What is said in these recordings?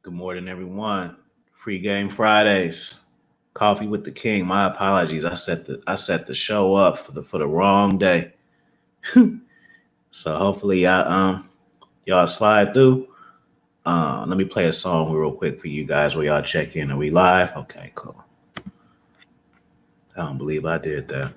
Good morning, everyone. Free Game Fridays. Coffee with the King. My apologies. I set the show up for the wrong day. So hopefully y'all slide through. Let me play a song real quick for you guys where y'all check in. Are we live? Okay, cool. I don't believe I did that.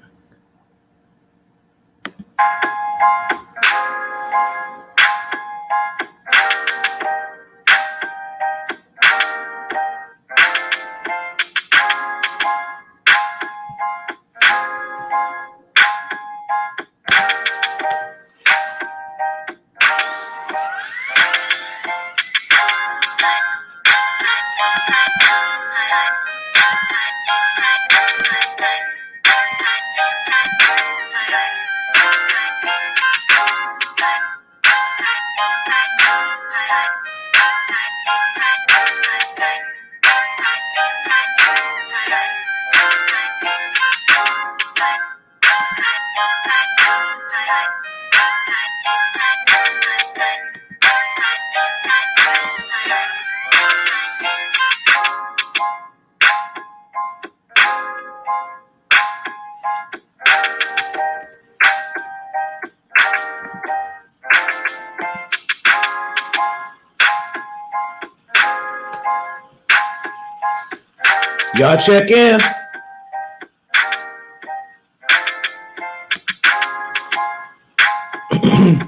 Y'all check in.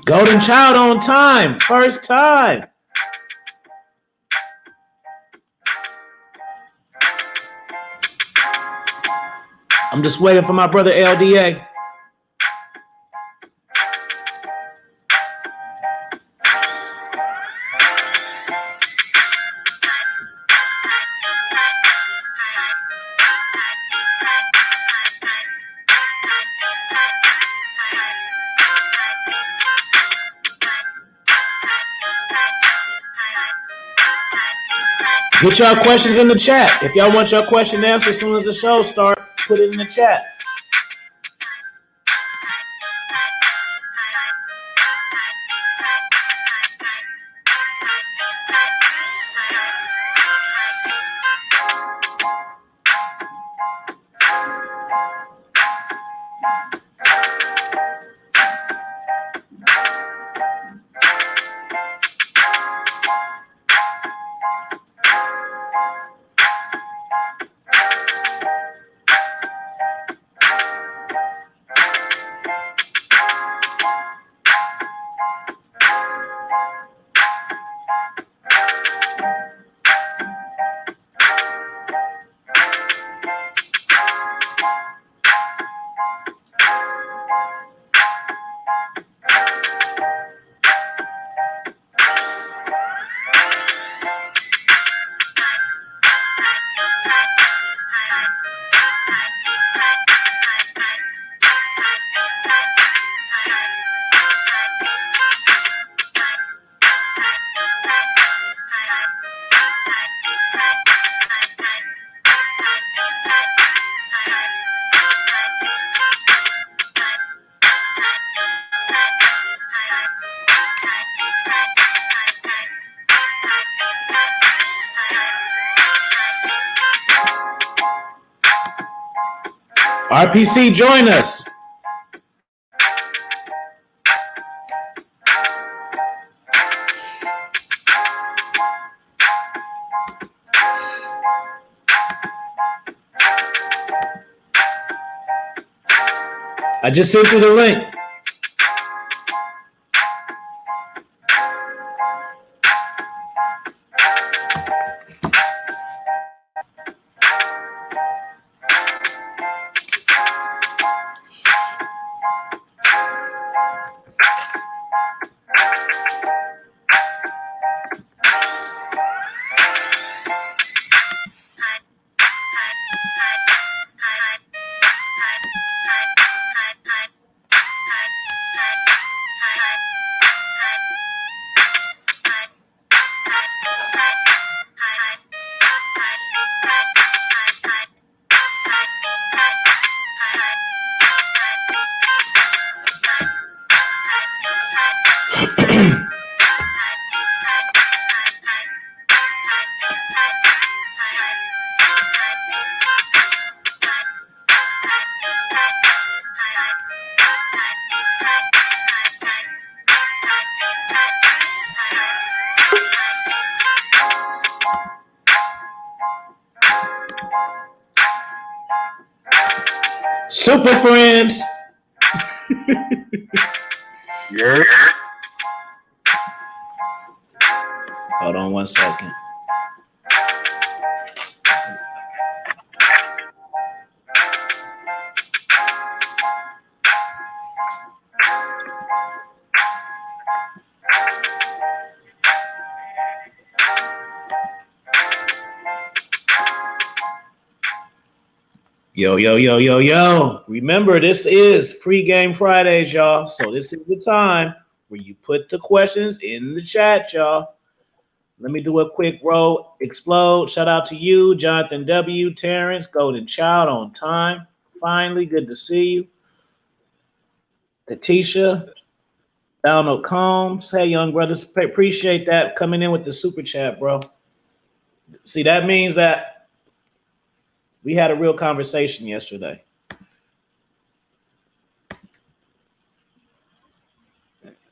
Golden Child on time. First time. I'm just waiting for my brother LDA. Get y'all questions in the chat. If y'all want your question answered as soon as the show starts, put it in the chat. RPC, join us. I just sent you the link. Super Friends. Yes. Hold on 1 second. Yo, yo, yo, yo, yo. Remember, this is Pre-Game Fridays, y'all. So this is the time where you put the questions in the chat, y'all. Let me do a quick roll. Explode. Shout out to you, Jonathan W., Terrence, Golden Child on time. Finally, good to see you. Letitia, Donald Combs. Hey, young brothers. Appreciate that coming in with the super chat, bro. See, that means that we had a real conversation yesterday.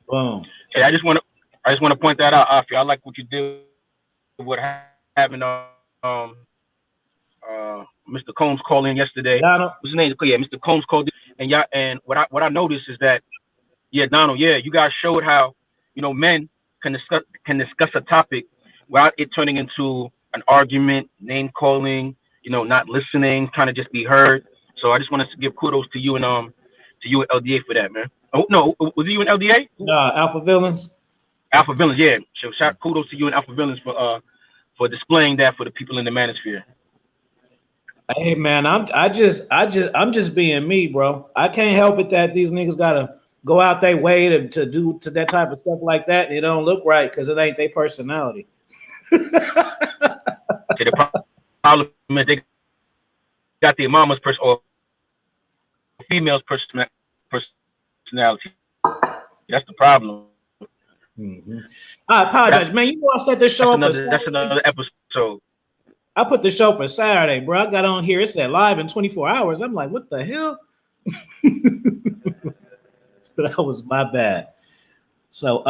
Boom. Hey, I just want to point that out, Afi. I like what you did with having Mr. Combs call in yesterday. Donald. What's his name? Yeah, Mr. Combs called in. And what I noticed is that, Donald, you guys showed how, men can discuss a topic without it turning into an argument, name calling, not listening, trying to just be heard. So I just wanted to give kudos to you and LDA for that, man. Oh no, was it you and LDA? Alpha Villains. Alpha Villains, yeah. So kudos to you and Alpha Villains for displaying that for the people in the manosphere. Hey man, I'm just being me, bro. I can't help it that these niggas gotta go out their way to do that type of stuff like that. And it don't look right because it ain't their personality. The problem is they got the mama's or female's personality. That's the problem. Mm-hmm. I apologize, man. You know I set this show up. That's another episode. I put the show for Saturday, bro. I got on here. It said live in 24 hours. I'm like, what the hell? So that was my bad. So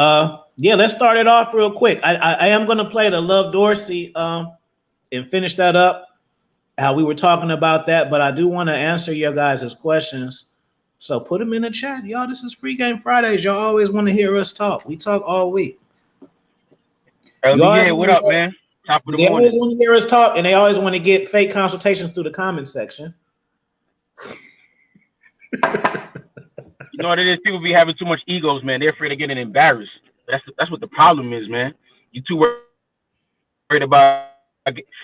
let's start it off real quick. I am gonna play the Love Dorsey and finish that up. How we were talking about that, but I do want to answer your guys' questions. So put them in the chat, y'all. This is Free Game Fridays. Y'all always want to hear us talk. We talk all week. Yeah, what up, man? Top of the morning. Always want to hear us talk, and they always want to get fake consultations through the comment section. You know what it is? People be having too much egos, man. They're afraid of getting embarrassed. That's what the problem is, man. You too worried about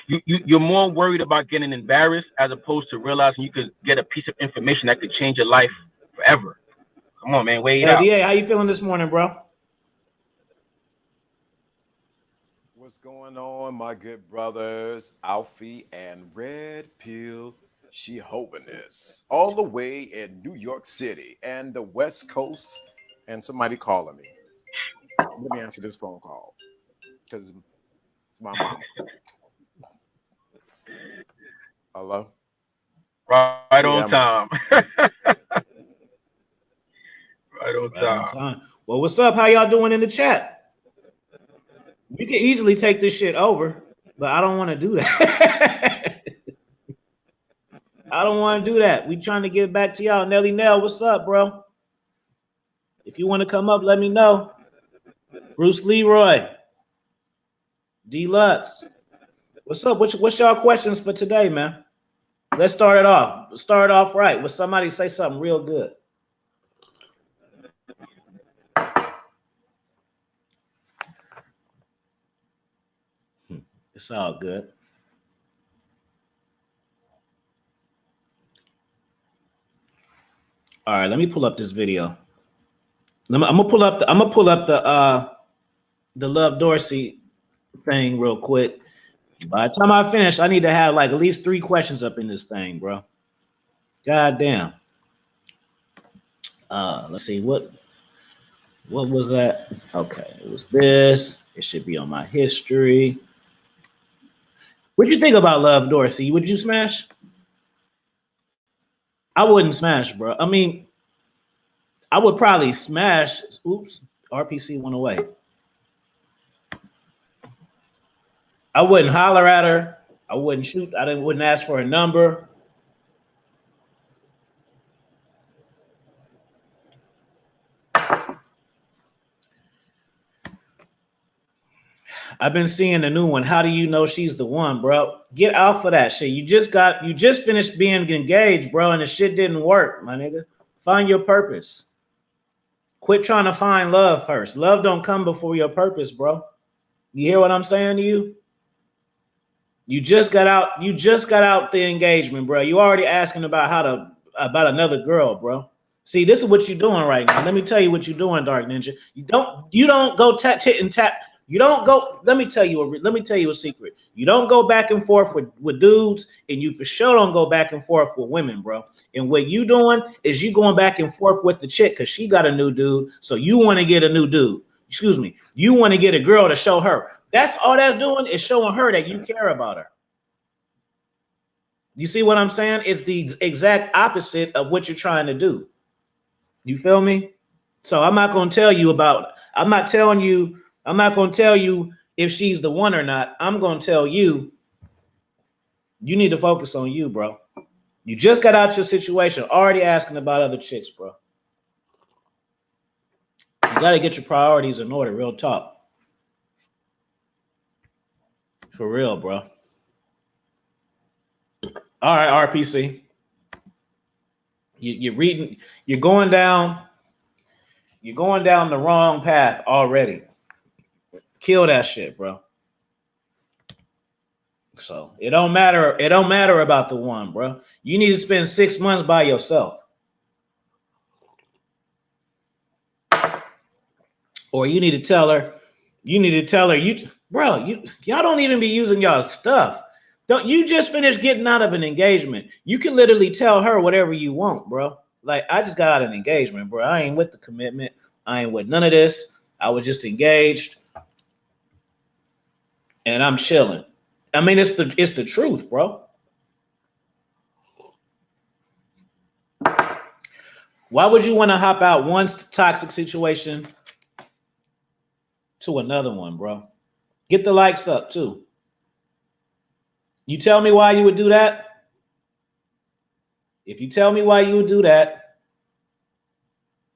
you're more worried about getting embarrassed as opposed to realizing you could get a piece of information that could change your life forever. Come on, man. Wait out. DA, how you feeling this morning, bro? What's going on, my good brothers, Alfie and Red Pill Shehoviness, all the way in New York City and the West Coast, and somebody calling me. Let me answer this phone call because it's my mom. Hello? Right on time. Right on time. Well, what's up? How y'all doing in the chat? You can easily take this shit over, but I don't want to do that. I don't want to do that. We trying to get back to y'all. Nelly Nell, what's up, bro? If you want to come up, let me know. Bruce Leroy, Deluxe, what's up? What's y'all questions for today, man? Let's start it off. Start off right with somebody say something real good. It's all good. All right, let me pull up this video. I'm gonna pull up the Love Dorsey thing real quick. By the time I finish, I need to have like at least 3 questions up in this thing, bro. God damn. Let's see what What was that? Okay, it was this. It should be on my history. What'd you think about Love Dorsey? Would you smash? I wouldn't smash, bro. I mean, I would probably smash. Oops, RPC went away. I wouldn't holler at her. I wouldn't shoot. Wouldn't ask for a number. I've been seeing the new one. How do you know she's the one, bro? Get off of that shit. You just finished being engaged, bro, and the shit didn't work, my nigga. Find your purpose. Quit trying to find love first. Love don't come before your purpose, bro. You hear what I'm saying to you? You just got out the engagement, bro. You already asking about another girl, bro. See, this is what you're doing right now. Let me tell you what you're doing, Dark Ninja. You don't go tit and tap. You don't go. Let me tell you a secret. You don't go back and forth with dudes, and you for sure don't go back and forth with women, bro. And what you doing is you going back and forth with the chick because she got a new dude, so you want to get a new dude. Excuse me. You want to get a girl to show her. That's all that's doing is showing her that you care about her. You see what I'm saying? It's the exact opposite of what you're trying to do. You feel me? So I'm not going to tell you I'm not going to tell you if she's the one or not. I'm going to tell you, you need to focus on you, bro. You just got out your situation, already asking about other chicks, bro. You got to get your priorities in order, real talk. For real, bro. All right, RPC. You're going down the wrong path already. Kill that shit, bro. So it don't matter about the one, bro. You need to spend 6 months by yourself. Or you need to tell her, y'all don't even be using y'all stuff. Don't you just finished getting out of an engagement? You can literally tell her whatever you want, bro. Like, I just got out of an engagement, bro. I ain't with the commitment. I ain't with none of this. I was just engaged. And I'm chilling. I mean, it's the truth, bro. Why would you want to hop out one toxic situation to another one, bro? Get the likes up too. You tell me why you would do that? If you tell me why you would do that,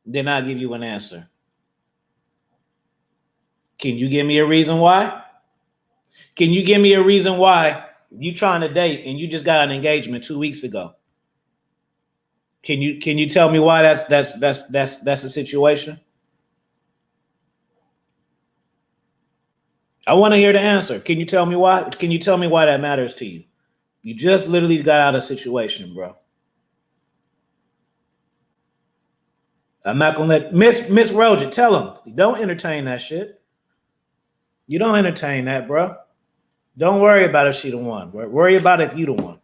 then I'll give you an answer. Can you give me a reason why? Can you give me a reason why you trying to date and you just got an engagement 2 weeks ago? Can you tell me why that's the situation? I want to hear the answer. Can you tell me why? Can you tell me why that matters to you? You just literally got out of a situation, bro. I'm not gonna let Miss Roja tell him. Don't entertain that shit. You don't entertain that, bro. Don't worry about if she the one. Worry about if you the one.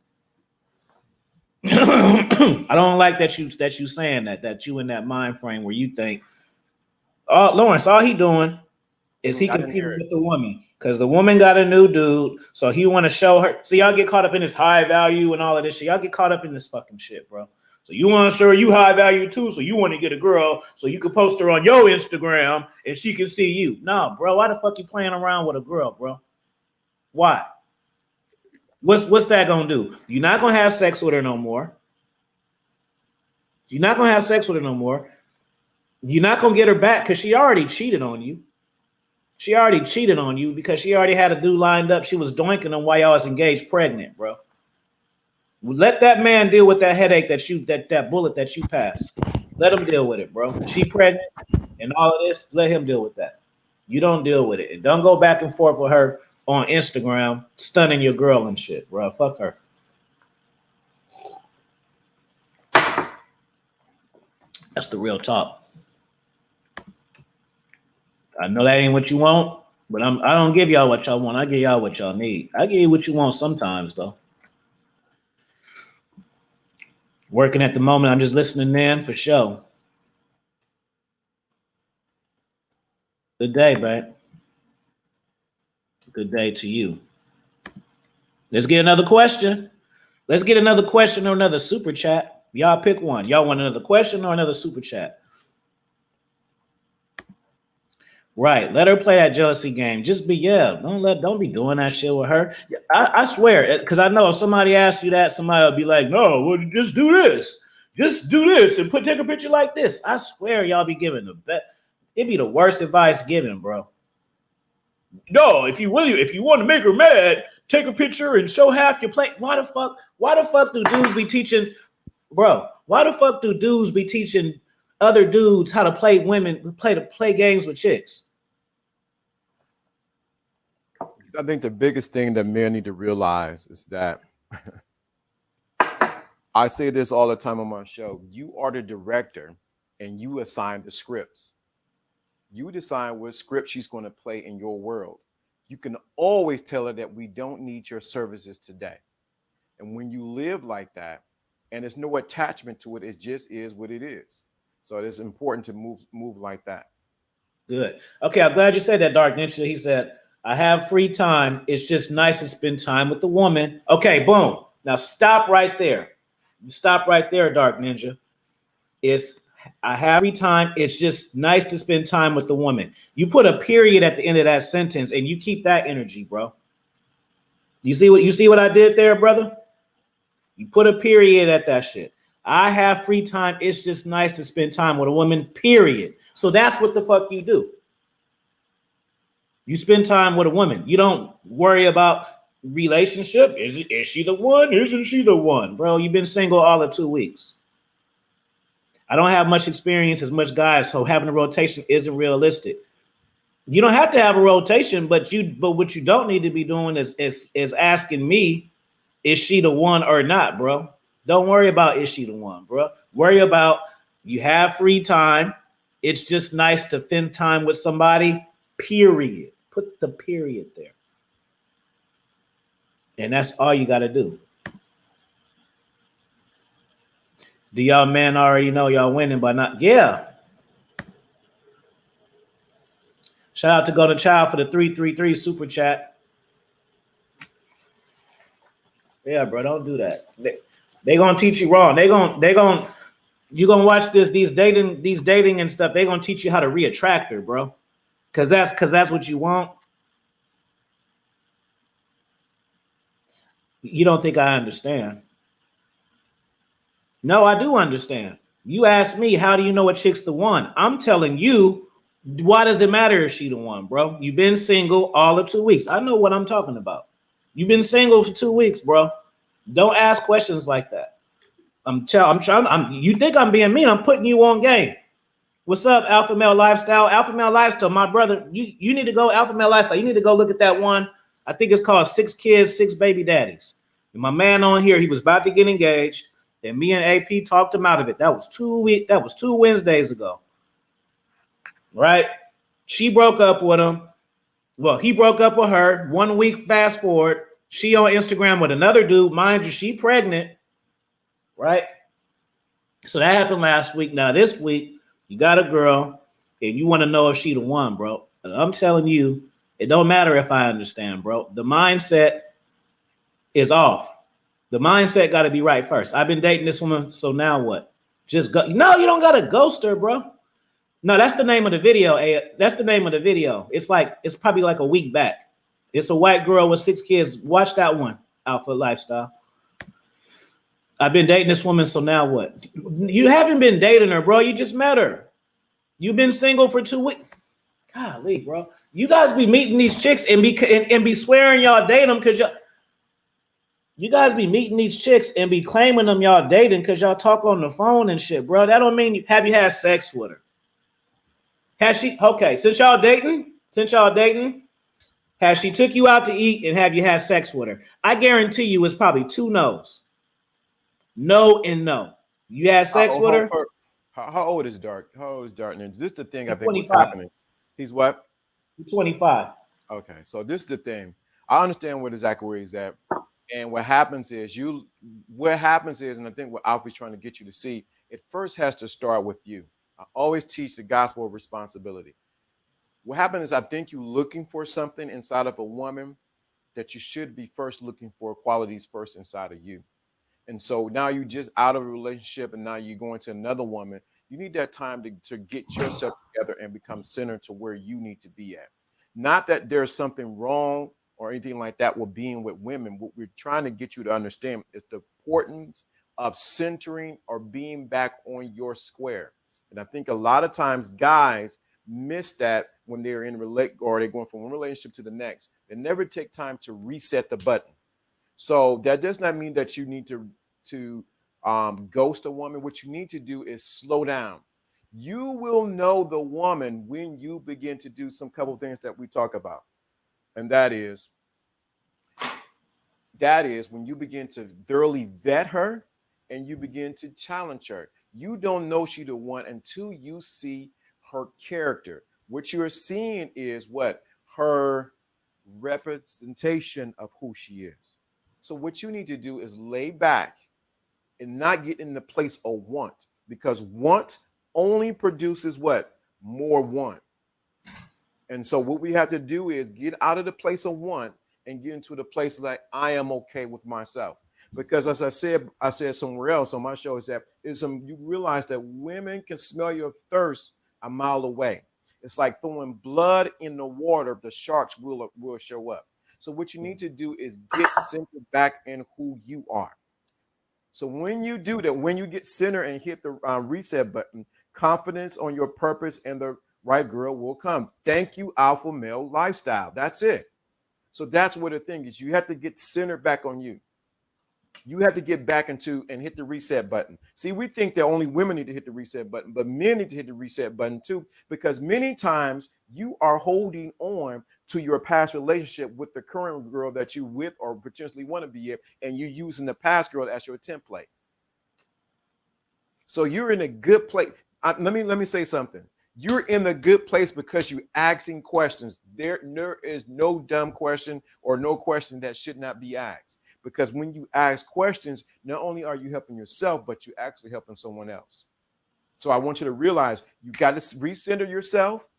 I don't like that you saying that you in that mind frame where you think, oh, Lawrence, all he doing is he competing with the woman because the woman got a new dude, so he want to show her. See, y'all get caught up in this high value and all of this shit. Y'all get caught up in this fucking shit, bro. So you want to show her you high value too, so you want to get a girl so you can post her on your Instagram and she can see you. No, bro, why the fuck you playing around with a girl, bro? Why? What's that gonna do? You're not gonna have sex with her no more. You're not gonna have sex with her no more. You're not gonna get her back because she already cheated on you. She already cheated on you because she already had a dude lined up. She was doinking him while y'all was engaged, pregnant, bro. Let that man deal with that headache that bullet that you passed. Let him deal with it, bro. She pregnant and all of this. Let him deal with that. You don't deal with it. And don't go back and forth with her on Instagram, stunning your girl and shit, bro. Fuck her. That's the real talk. I know that ain't what you want, but I don't give y'all what y'all want. I give y'all what y'all need. I give you what you want sometimes, though. Working at the moment, I'm just listening in for show. Good day, babe. Good day to you. Let's get another question. Let's get another question or another super chat. Y'all pick one. Y'all want another question or another super chat? Right. Let her play that jealousy game. Just be don't be doing that shit with her. I swear, because I know if somebody asks you that, somebody will be like, no, well, just do this. Just do this and take a picture like this. I swear y'all be giving the best. It'd be the worst advice given, bro. No, if you want to make her mad, take a picture and show half your plate. Why the fuck do dudes be teaching, bro? Why the fuck do dudes be teaching other dudes how to play games with chicks? I think the biggest thing that men need to realize is that I say this all the time on my show. You are the director and you assign the scripts. You decide what script she's going to play in your world. You can always tell her that we don't need your services today. And when you live like that, and there's no attachment to it, it just is what it is. So it's important to move like that. Good. Okay, I'm glad you said that, Dark Ninja. He said, I have free time. It's just nice to spend time with the woman. Okay, boom. Now stop right there. You stop right there, Dark Ninja. I have free time. It's just nice to spend time with the woman. You put a period at the end of that sentence and you keep that energy, bro. You see what I did there, brother? You put a period at that shit. I have free time. It's just nice to spend time with a woman, period. So that's what the fuck you do. You spend time with a woman. You don't worry about relationship. Is she the one? Isn't she the one? Bro, you've been single all of 2 weeks. I don't have much experience as much guys, so having a rotation isn't realistic. You don't have to have a rotation, but what you don't need to be doing is asking me, is she the one or not, bro? Don't worry about is she the one, bro. Worry about you have free time. It's just nice to spend time with somebody, period. Put the period there. And that's all you got to do. Do y'all men already know y'all winning by not? Yeah. Shout out to Golden Child for the 333 super chat. Yeah, bro, don't do that. They gonna teach you wrong. You gonna watch these dating and stuff. They gonna teach you how to re-attract her, bro. Cause that's what you want. You don't think I understand? No, I do understand. You asked me, how do you know a chick's the one? I'm telling you, why does it matter if she the one, bro? You've been single all of 2 weeks. I know what I'm talking about. You've been single for 2 weeks, bro. Don't ask questions like that. You think I'm being mean? I'm putting you on game. What's up, Alpha Male Lifestyle? Alpha Male Lifestyle, my brother. You need to go Alpha Male Lifestyle. You need to go look at that one. I think it's called 6 Kids, 6 Baby Daddies. And my man on here, he was about to get engaged. And me and AP talked him out of it. That was 2 weeks. That was 2 Wednesdays ago. Right? She broke up with him. Well, he broke up with her. 1 week fast forward. She on Instagram with another dude. Mind you, she pregnant. Right? So that happened last week. Now this week, you got a girl and you want to know if she the one, bro. And I'm telling you, it don't matter if I understand, bro. The mindset is off. The mindset got to be right first. I've been dating this woman, so now what? Just go. No, you don't got to ghost her, bro. No, that's the name of the video. That's the name of the video. It's probably like a week back. It's a white girl with 6 kids. Watch that one, Alpha Lifestyle. I've been dating this woman, so now what? You haven't been dating her, bro. You just met her. You've been single for 2 weeks. Golly, bro. You guys be meeting these chicks and be swearing y'all date them because you guys be meeting these chicks and be claiming them y'all dating because y'all talk on the phone and shit, bro. That don't mean have you had sex with her. Has she? Okay, since y'all dating, has she took you out to eat and have you had sex with her? I guarantee you it's probably 2 no's. No and no. You had sex with her? How old is Dark? How old is Dark Ninja? This is the thing I think 25. what's happening. He's what? 25. Okay, so this is the thing. I understand what exactly where he's at. And what happens is, and I think what Alfie's trying to get you to see, it first has to start with you. I always teach the gospel of responsibility. What happened is I think you're looking for something inside of a woman that you should be first looking for qualities first inside of you. And so now you just out of a relationship and now you're going to another woman. You need that time to get yourself together and become centered to where you need to be at. Not that there's something wrong or anything like that with being with women. What we're trying to get you to understand is the importance of centering or being back on your square. And I think a lot of times guys miss that when they're in relate or they're going from one relationship to the next. They never take time to reset the button. So that does not mean that you need to ghost a woman. What you need to do is slow down. You will know the woman when you begin to do some couple things that we talk about, and that is when you begin to thoroughly vet her and you begin to challenge her. You don't know she the one until you see her character. What you're seeing is what her representation of who she is. So what you need to do is lay back and not get in the place of want, because want only produces what? More want. And so what we have to do is get out of the place of want and get into the place like I am okay with myself. Because as I said somewhere else on my show is that you realize that women can smell your thirst a mile away. It's like throwing blood in the water. The sharks will show up. So what you need to do is get centered back in who you are. So when you do that, when you get centered and hit the reset button, confidence on your purpose and the right girl will come. Thank you, alpha male lifestyle. That's it. So that's what the thing is. You have to get centered back on you. You have to get back into and hit the reset button. See, we think that only women need to hit the reset button, but men need to hit the reset button too, because many times you are holding on to your past relationship with the current girl that you with or potentially want to be with, and you're using the past girl as your template. So you're in a good place. Let me say something. You're in a good place because you're asking questions. There is no dumb question or no question that should not be asked. Because when you ask questions, not only are you helping yourself, but you're actually helping someone else. So I want you to realize you got to recenter yourself,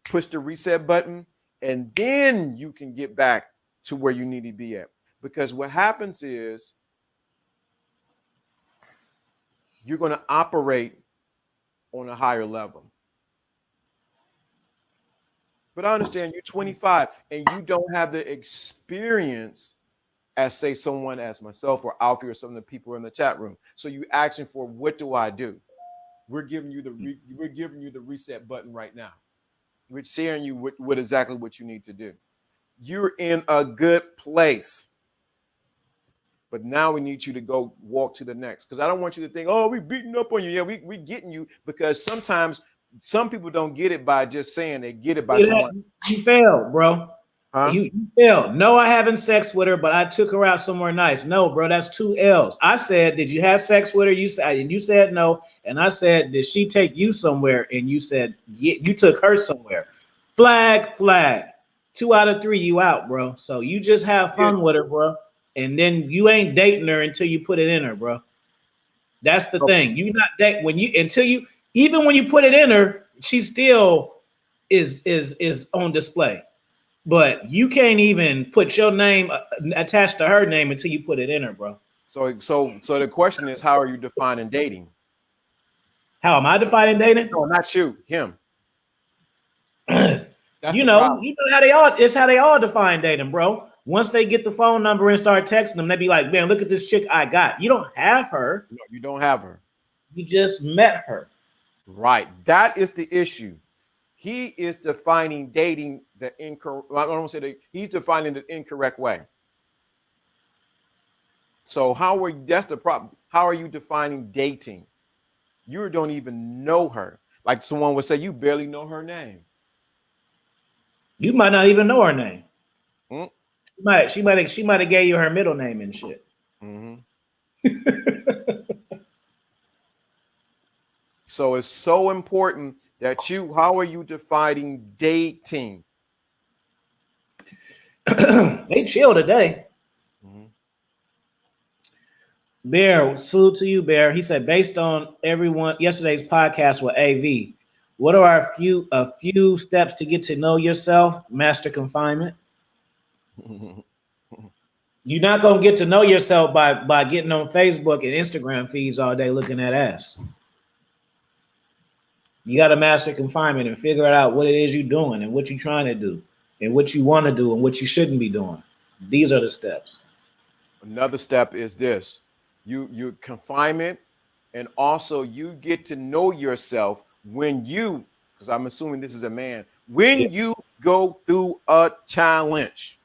push the reset button, and then you can get back to where you need to be at. Because what happens is you're going to operate on a higher level. But I understand you're 25 and you don't have the experience as say someone as myself or Alfie or some of the people in the chat room. So you asking for what do I do? We're giving you the reset button right now. We're sharing you what exactly what you need to do. You're in a good place. But now we need you to go walk to the next. Because I don't want you to think, oh, we beating up on you. Yeah, we getting you, because sometimes some people don't get it by just saying, they get it by someone. You failed, bro. Huh? You failed. No, I haven't sex with her, but I took her out somewhere nice. No, bro, that's 2 L's. I said, did you have sex with her? You said no. And I said, did she take you somewhere? And you said, yeah, you took her somewhere. Flag. 2 out of 3, you out, bro. So you just have fun with her, bro. And then you ain't dating her until you put it in her, bro. That's the thing. You not date even when you put it in her, she still is on display. But you can't even put your name attached to her name until you put it in her, bro. So the question is, how are you defining dating? How am I defining dating? No, not you, him. That's you know how they all. It's how they all define dating, bro. Once they get the phone number and start texting them, they be like, "Man, look at this chick I got." You don't have her. No, you don't have her. You just met her. Right. That is the issue. He is defining dating the incorrect. I don't want to say that he's defining the incorrect way. So that's the problem. How are you defining dating? You don't even know her. Like someone would say, you barely know her name. You might not even know her name. She might have gave you her middle name and shit. So it's so important that how are you defining dating? They chill today. Bear, salute to you, Bear. He said, based on yesterday's podcast with AV, What are a few steps to get to know yourself? Master confinement. You're not gonna get to know yourself by getting on Facebook and Instagram feeds all day looking at ass. You got to master confinement and figure out what it is you're doing and what you're trying to do and what you want to do and what you shouldn't be doing. These are the steps. Another step is this: you confinement, and also you get to know yourself when you, because I'm assuming this is a man, when you go through a challenge.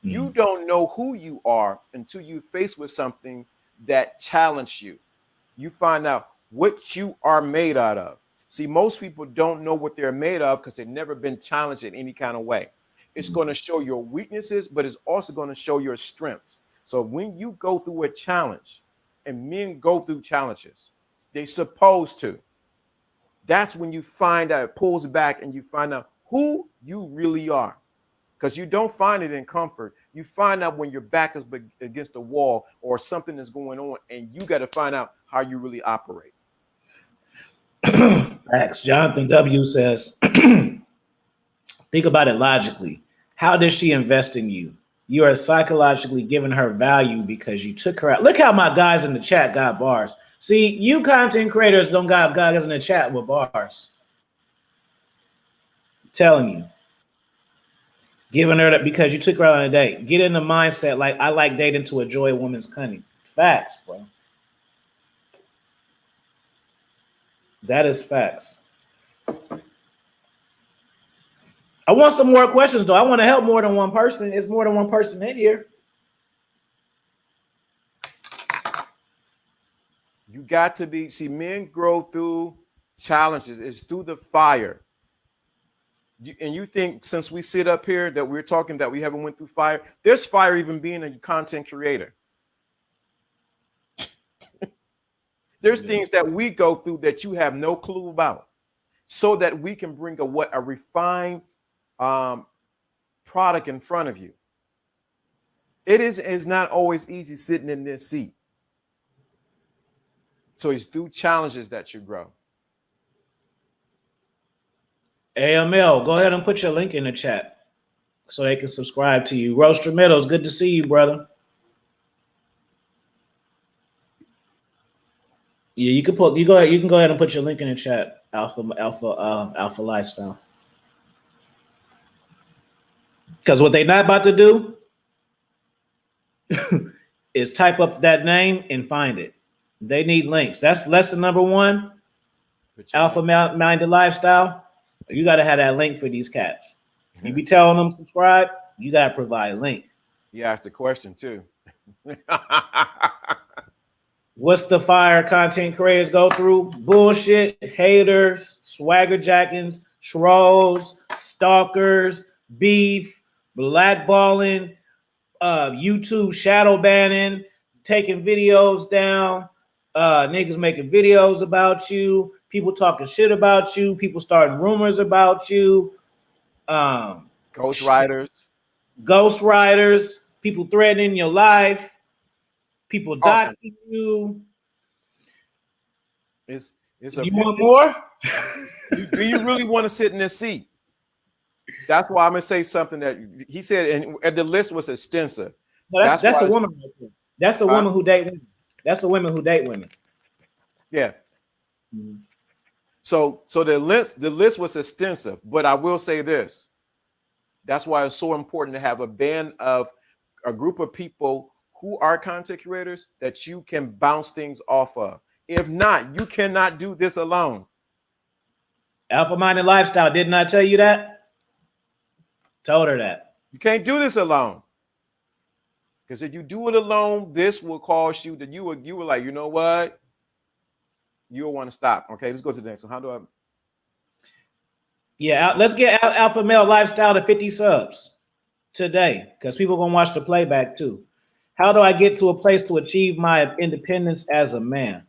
You don't know who you are until you're faced with something that challenged you. You find out what you are made out of. See, most people don't know what they're made of because they've never been challenged in any kind of way. It's going to show your weaknesses, but it's also going to show your strengths. So when you go through a challenge, and men go through challenges, they're supposed to. That's when you find out, it pulls back and you find out who you really are. Because you don't find it in comfort. You find out when your back is against the wall or something is going on, and you got to find out how you really operate. Facts. Jonathan W. says, think about it logically. How does she invest in you? You are psychologically giving her value because you took her out. Look how my guys in the chat got bars. See, you content creators don't got guys in the chat with bars. I'm telling you. Giving her that because you took her out on a date. Get in the mindset like I like dating to enjoy a woman's cunning. Facts, bro. That is facts. I want some more questions, though. I want to help more than one person. It's more than one person in here. You got to be, see, men grow through challenges. It's through the fire. And you think since we sit up here that we're talking that we haven't went through fire, there's fire even being a content creator. There's things that we go through that you have no clue about, so that we can bring a refined product in front of you. It's not always easy sitting in this seat. So it's through challenges that you grow. AML, go ahead and put your link in the chat so they can subscribe to you. Roaster Meadows, good to see you, brother. Yeah, you can go ahead and put your link in the chat. Alpha Lifestyle. Because what they're not about to do is type up that name and find it. They need links. That's lesson number one. Alpha Minded Lifestyle. You got to have that link for these cats. You be telling them subscribe, you got to provide a link. He asked a question too. What's the fire content creators go through? Bullshit, haters, swagger jackings, trolls, stalkers, beef, blackballing, YouTube shadow banning, taking videos down, niggas making videos about you, people talking shit about you, people starting rumors about you, Ghostwriters, people threatening your life, people doxing you. It's you want more? Do you really want to sit in this seat? That's why I'm gonna say something that he said, and the list was extensive. No, that's a woman right there. That's a woman who date women. That's a women who date women. Yeah. Mm-hmm. So the list was extensive, but I will say this. That's why it's so important to have a group of people who are content creators that you can bounce things off of. If not, you cannot do this alone. Alpha Minded Lifestyle, didn't I tell you that? Told her that. You can't do this alone. Because if you do it alone, this will cause you that you were like, you know what? You'll want to stop. Okay, let's go to the next one. How do I? Yeah, let's get Alpha Male Lifestyle to 50 subs today, because people are going to watch the playback too. How do I get to a place to achieve my independence as a man?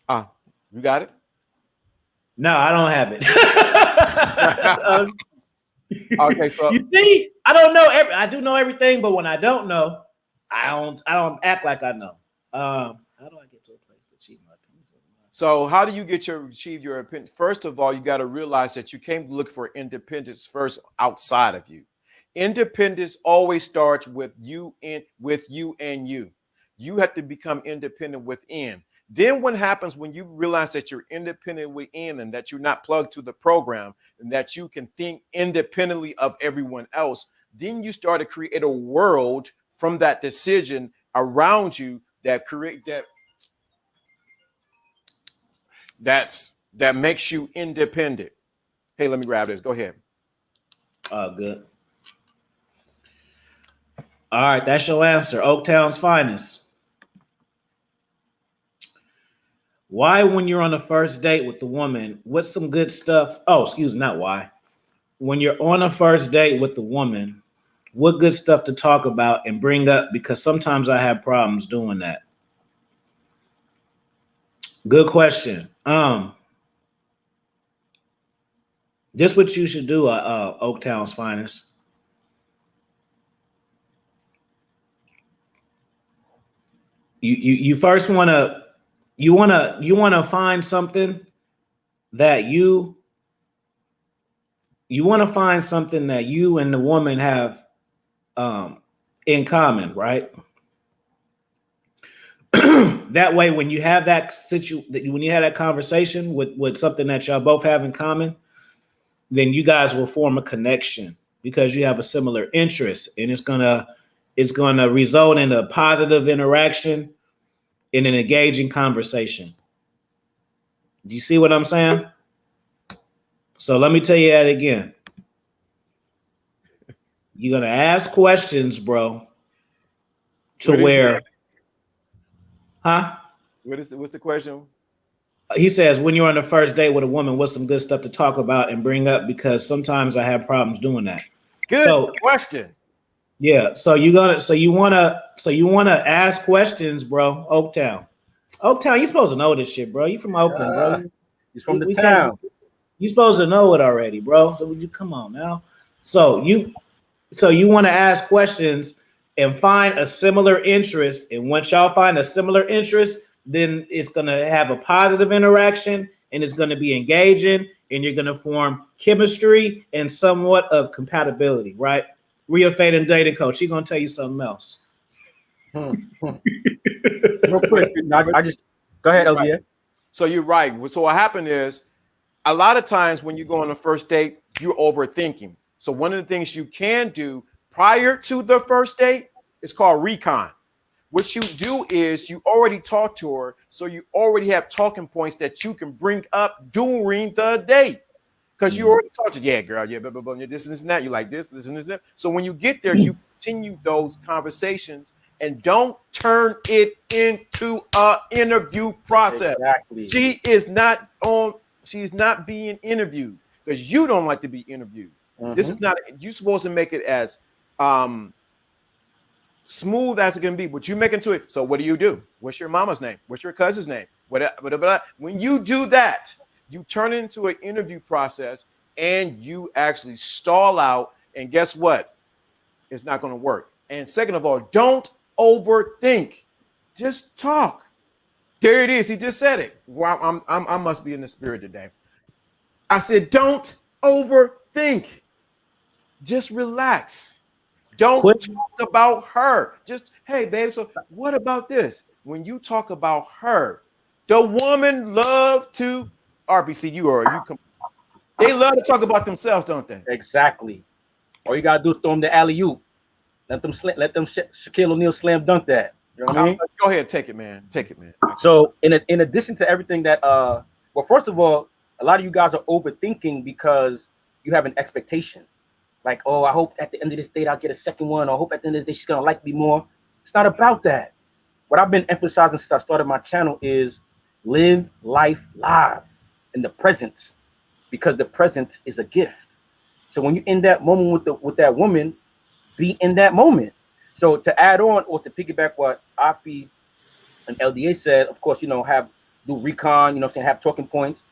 You got it? No, I don't have it. Okay, so you see, I don't know. I do know everything, but when I don't know, I don't act like I know. How do I get to a place to achieve my independence as a So how do you achieve your opinion? First of all, you got to realize that you came to look for independence first outside of you. Independence always starts with you and you. You have to become independent within. Then what happens when you realize that you're independent within and that you're not plugged to the program and that you can think independently of everyone else, then you start to create a world from that decision around you that that makes you independent. Hey, let me grab this. Go ahead. Good. All right, that's your answer. Oaktown's finest. Why, when you're on a first date with the woman, what's some good stuff? Oh, excuse me, not why. When you're on a first date with the woman, what good stuff to talk about and bring up? Because sometimes I have problems doing that. Good question. This what you should do, Oaktown's finest. You first want to find something that you and the woman have in common, right? That way, when you have when you have that conversation with something that y'all both have in common, then you guys will form a connection because you have a similar interest, and it's gonna result in a positive interaction in an engaging conversation. Do you see what I'm saying? So let me tell you that again. You're gonna ask questions, bro, huh? What's the question? He says, when you're on the first date with a woman, what's some good stuff to talk about and bring up? Because sometimes I have problems doing that. Good question. Yeah. So you wanna ask questions, bro. Oaktown, you supposed to know this shit, bro. You from Oakland, bro. He's from the town. You supposed to know it already, bro. So you come on now. So you want to ask questions and find a similar interest. And once y'all find a similar interest, then it's going to have a positive interaction and it's going to be engaging and you're going to form chemistry and somewhat of compatibility, right? Real Fate and dating coach. She's going to tell you something else. Real quick. I just go ahead, LDA. Right. So you're right. So what happened is a lot of times when you go on a first date, you're overthinking. So one of the things you can do prior to the first date is called recon. What you do is you already talked to her, so you already have talking points that you can bring up during the date. Because you already talked to, yeah, girl, yeah, blah, blah, blah, this and this and that. You like this and this and that. So when you get there, you continue those conversations and don't turn it into an interview process. Exactly. She's not being interviewed because you don't like to be interviewed. This is not, you're supposed to make it as smooth as it can be, but you make into it. So what do? What's your mama's name? What's your cousin's name? Whatever. When you do that, you turn it into an interview process and you actually stall out. And guess what? It's not going to work. And second of all, don't overthink. Just talk. There it is. He just said it. Wow, I must be in the spirit today. I said, don't overthink. Just relax. Don't talk about her. Just, hey, babe, so what about this? When you talk about her, the woman love to RPC. They love to talk about themselves, don't they? Exactly. All you gotta do is throw them the alley-oop. Let them Shaquille O'Neal slam dunk that. You know what I mean? Go ahead, take it, man. So in addition to everything that well, first of all, a lot of you guys are overthinking because you have an expectation. Like, oh, I hope at the end of this date I'll get a second one, or I hope at the end of this day she's gonna like me more. It's not about that. What I've been emphasizing since I started my channel is live life live in the present, because the present is a gift. So when you're in that moment with that woman, be in that moment. So to add on or to piggyback what Afi and LDA said, of course, do recon, have talking points.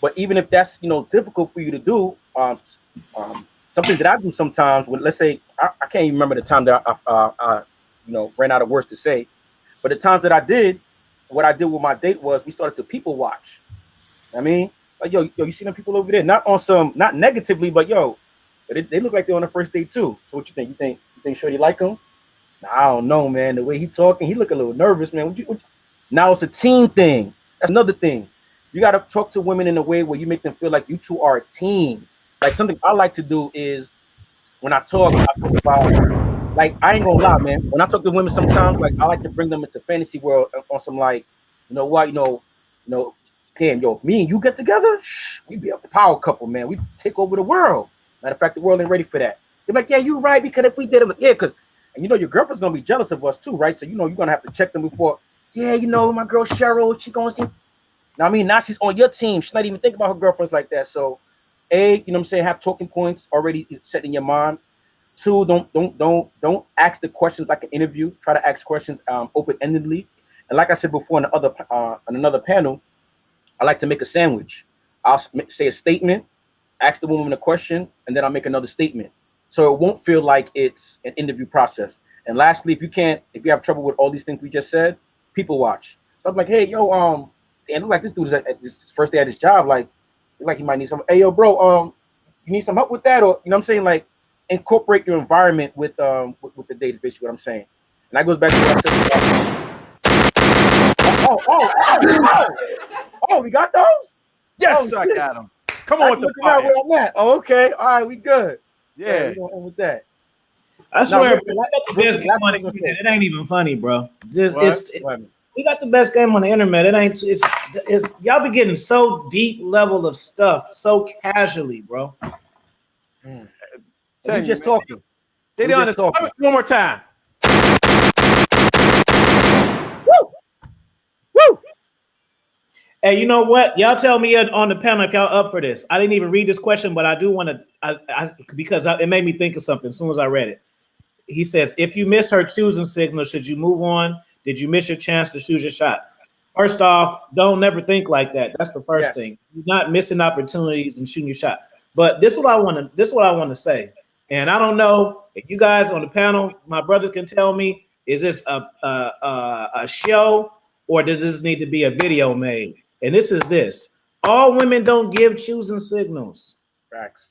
But even if that's difficult for you to do, something that I do sometimes, when let's say I can't even remember the time that I ran out of words to say, but the times that I did, what I did with my date was we started to people watch. I mean, like yo, you see them people over there, not on some, not negatively, but yo, they look like they're on the first date too. So what you think? You think Shorty like him? Nah, I don't know, man. The way he talking, he look a little nervous, man. Now it's a team thing. That's another thing. You got to talk to women in a way where you make them feel like you two are a team. Like something I like to do is when I talk about, like, I ain't gonna lie, man. When I talk to women sometimes, like, I like to bring them into fantasy world on some, like, you know what, you know, damn, yo, if me and you get together, we be a power couple, man. We take over the world. Matter of fact, the world ain't ready for that. They're like, yeah, you right, because if we did it, yeah, because, and you know, your girlfriend's gonna be jealous of us too, right? So, you know, you're gonna have to check them before, yeah, you know, my girl Cheryl, she gonna see. Now, I mean, now she's on your team. She's not even thinking about her girlfriends like that. So, A, you know what I'm saying, have talking points already set in your mind. Two, don't ask the questions like an interview. Try to ask questions open-endedly. And like I said before on another panel, I like to make a sandwich. I'll say a statement, ask the woman a question, and then I'll make another statement. So it won't feel like it's an interview process. And lastly, if you have trouble with all these things we just said, people watch. So I'm like, hey, yo, and look like this dude is at this first day at his job, like he might need some. Hey, yo, bro, you need some help with that, or you know what I'm saying, like incorporate your environment with the date is basically what I'm saying. And that goes back to what I said. We got those? Yes, I got them. Come on with the fire. fire. Where I'm at. Oh, okay. All right, we good. Yeah. We're going to end with that. I swear, it ain't even funny, bro. Just What? we got the best game on the internet. It ain't. It's y'all be getting so deep level of stuff so casually, bro. Tell We just talking. They done this one more time. Woo! Hey, you know what? Y'all tell me on the panel if y'all up for this. I didn't even read this question, but I do want to, because it made me think of something as soon as I read it. He says, if you miss her choosing signal, should you move on? Did you miss your chance to shoot your shot? First off, don't never think like that. That's the first thing. You're not missing opportunities and shooting your shot. But this is what I want to say. And I don't know if you guys on the panel, my brothers can tell me, is this a show or does this need to be a video made? And this is this. All women don't give choosing signals. Facts.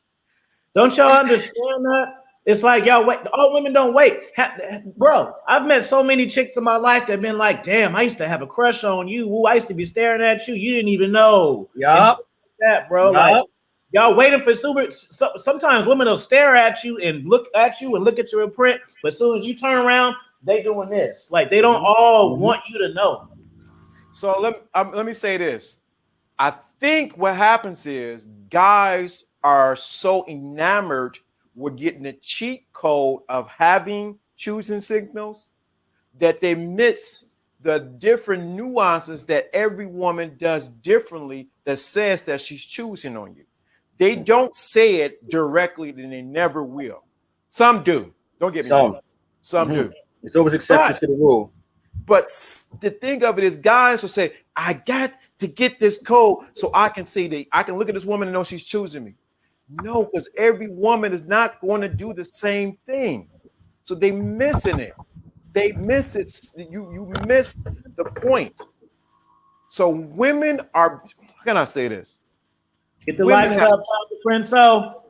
Don't y'all understand that? It's like, y'all wait. All women don't wait. Bro, I've met so many chicks in my life that have been like, damn, I used to have a crush on you. Ooh, I used to be staring at you. You didn't even know. Yup. That, bro. Yep. Like, y'all waiting for sometimes women will stare at you and look at your imprint, but as soon as you turn around, they doing this. Like, they don't all want you to know. So let me say this. I think what happens is guys are so enamored with getting the cheat code of having choosing signals that they miss the different nuances that every woman does differently that says that she's choosing on you. They don't say it directly, and they never will. Some do. Don't get me wrong. Some do. It's always exceptions to the rule. But the thing of it is, guys will say, I got to get this code so I can see that I can look at this woman and know she's choosing me. No, because every woman is not going to do the same thing. So they missing it. They miss it. You miss the point. So women are, how can I say this? Get the likes up, Printo.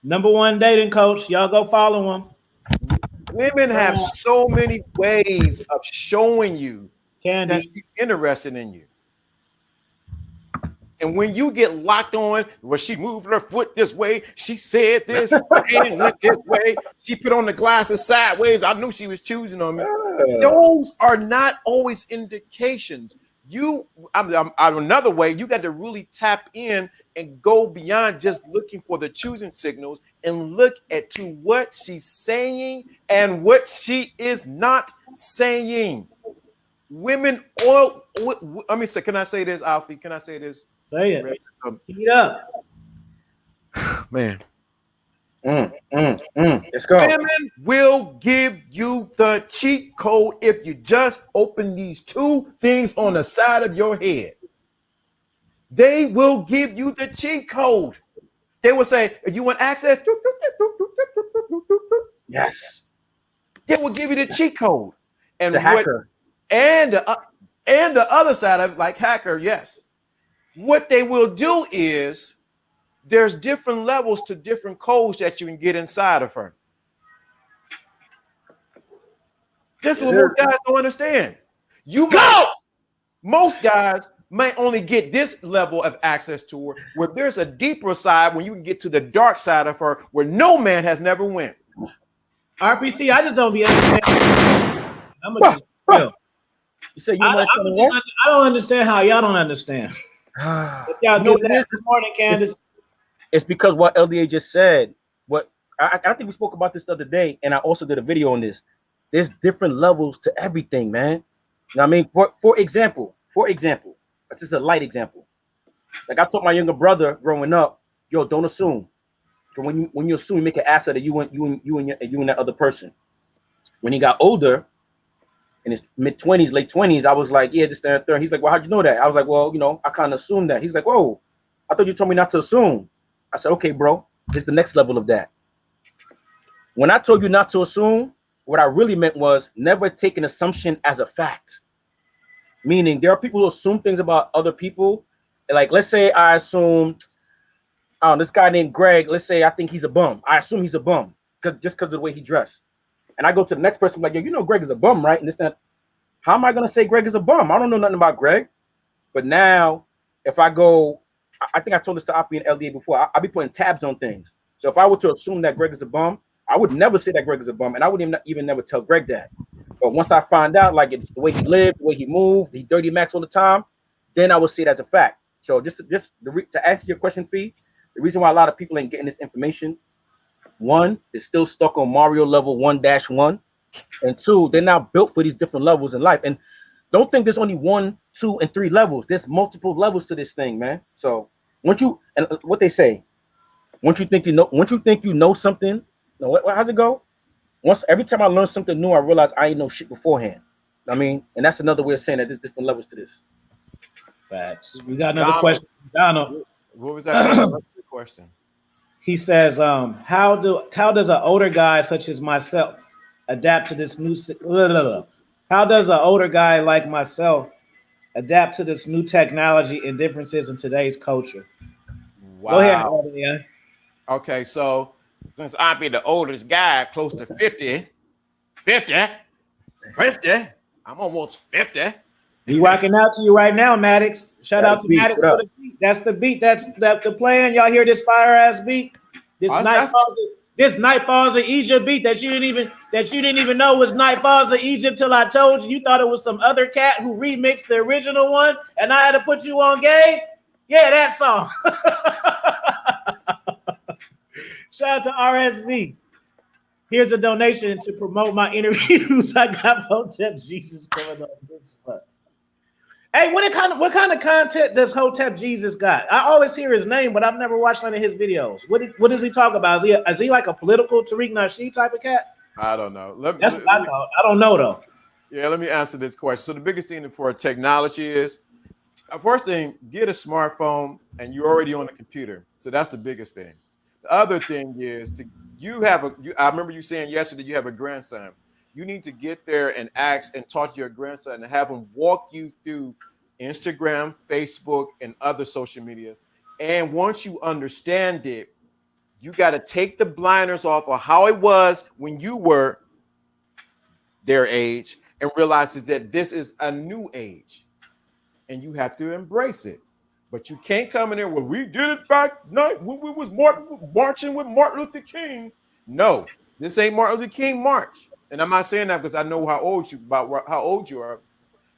#1 dating coach. Y'all go follow him. Women have so many ways of showing you that she's interested in you. And when you get locked on, where she moved her foot this way, she said this, her hand went this way, she put on the glasses sideways, I knew she was choosing on me. Those are not always indications. Another way, you got to really tap in and go beyond just looking for the choosing signals and look at to what she's saying and what she is not saying. Women, let me say, can I say this, Alfie? Can I say this? Say it. Heat up. Man. Let's go. Women will give you the cheat code if you just open these two things on the side of your head. They will give you the cheat code. They will say, if you want access, yes, they will give you the cheat code. And the hacker. And the other side of it, like hacker, yes. What they will do is there's different levels to different codes that you can get inside of her. This is what most guys don't understand. Most guys may only get this level of access to her, where there's a deeper side when you can get to the dark side of her where no man has never went. RPC, I just don't be understanding. I'm gonna just chill. You say you I don't understand how y'all don't understand. Y'all get that. Good morning, Candace. It's because what LDA just said. What I think we spoke about this the other day, and I also did a video on this. There's different levels to everything, man. You know what I mean? For example, this is a light example. Like I told my younger brother growing up, yo, don't assume. So when you assume, you make an ass out of you and that other person. When he got older, in his mid-20s, late 20s, I was like, yeah, this, that, and third. He's like, well, how'd you know that? I was like, well, you know, I kind of assumed that. He's like, whoa, I thought you told me not to assume. I said, okay, bro, here's the next level of that. When I told you not to assume, what I really meant was never take an assumption as a fact. Meaning there are people who assume things about other people. Like, let's say I assume, this guy named Greg, let's say I think he's a bum. I assume he's a bum just because of the way he dressed. And I go to the next person like, yo, you know Greg is a bum, right? And this, that. How am I going to say Greg is a bum? I don't know nothing about Greg. But now, if I go, I think I told this to Afi and LDA before, I'll be putting tabs on things. So if I were to assume that Greg is a bum, I would never say that Greg is a bum. And I wouldn't even never tell Greg that. But once I find out, like, it's the way he lived, the way he moved, he dirty max all the time, then I would say it as a fact. So just to answer your question, Fee, the reason why a lot of people ain't getting this information, one, they're still stuck on Mario level 1-1, and two, they're not built for these different levels in life. And don't think there's only 1, 2, and 3 levels. There's multiple levels to this thing, man. So once you, and what they say, once you think you know something, how's it go? Every time I learn something new, I realize I ain't know shit beforehand. I mean, and that's another way of saying that there's different levels to this. Facts. We got another question, Donald. What was that question? He says, how does an older guy such as myself adapt to this new? How does an older guy like myself adapt to this new technology and differences in today's culture? Wow. Go ahead, Alden. Okay, so since I be the oldest guy, close to 50, I'm almost 50. He rocking out to you right now, Maddox. Shout out to Maddox for the beat. That's the beat. That's the plan. Y'all hear this fire ass beat? This Nightfall's of Egypt beat that you didn't even know was Nightfall's of Egypt till I told you. You thought it was some other cat who remixed the original one, and I had to put you on game. Yeah, that song. Shout out to RSV. Here's a donation to promote my interviews. I got Hotep Jesus coming on this month. Hey, what kind of content does Hotep Jesus got? I always hear his name, but I've never watched any of his videos. What does he talk about? Is he like a political Tariq Nasheed type of cat? I don't know. That's what I thought. I don't know though. Yeah, let me answer this question. So the biggest thing for technology is, first thing, get a smartphone and you're already on the computer. So that's the biggest thing. The other thing is I remember you saying yesterday you have a grandson. You need to get there and ask and talk to your grandson and have him walk you through Instagram, Facebook, and other social media. And once you understand it, you got to take the blinders off of how it was when you were their age and realize that this is a new age and you have to embrace it. But you can't come in there, well, we did it back night when we was marching with Martin Luther King. No, this ain't Martin Luther King march. And I'm not saying that because I know how old you are.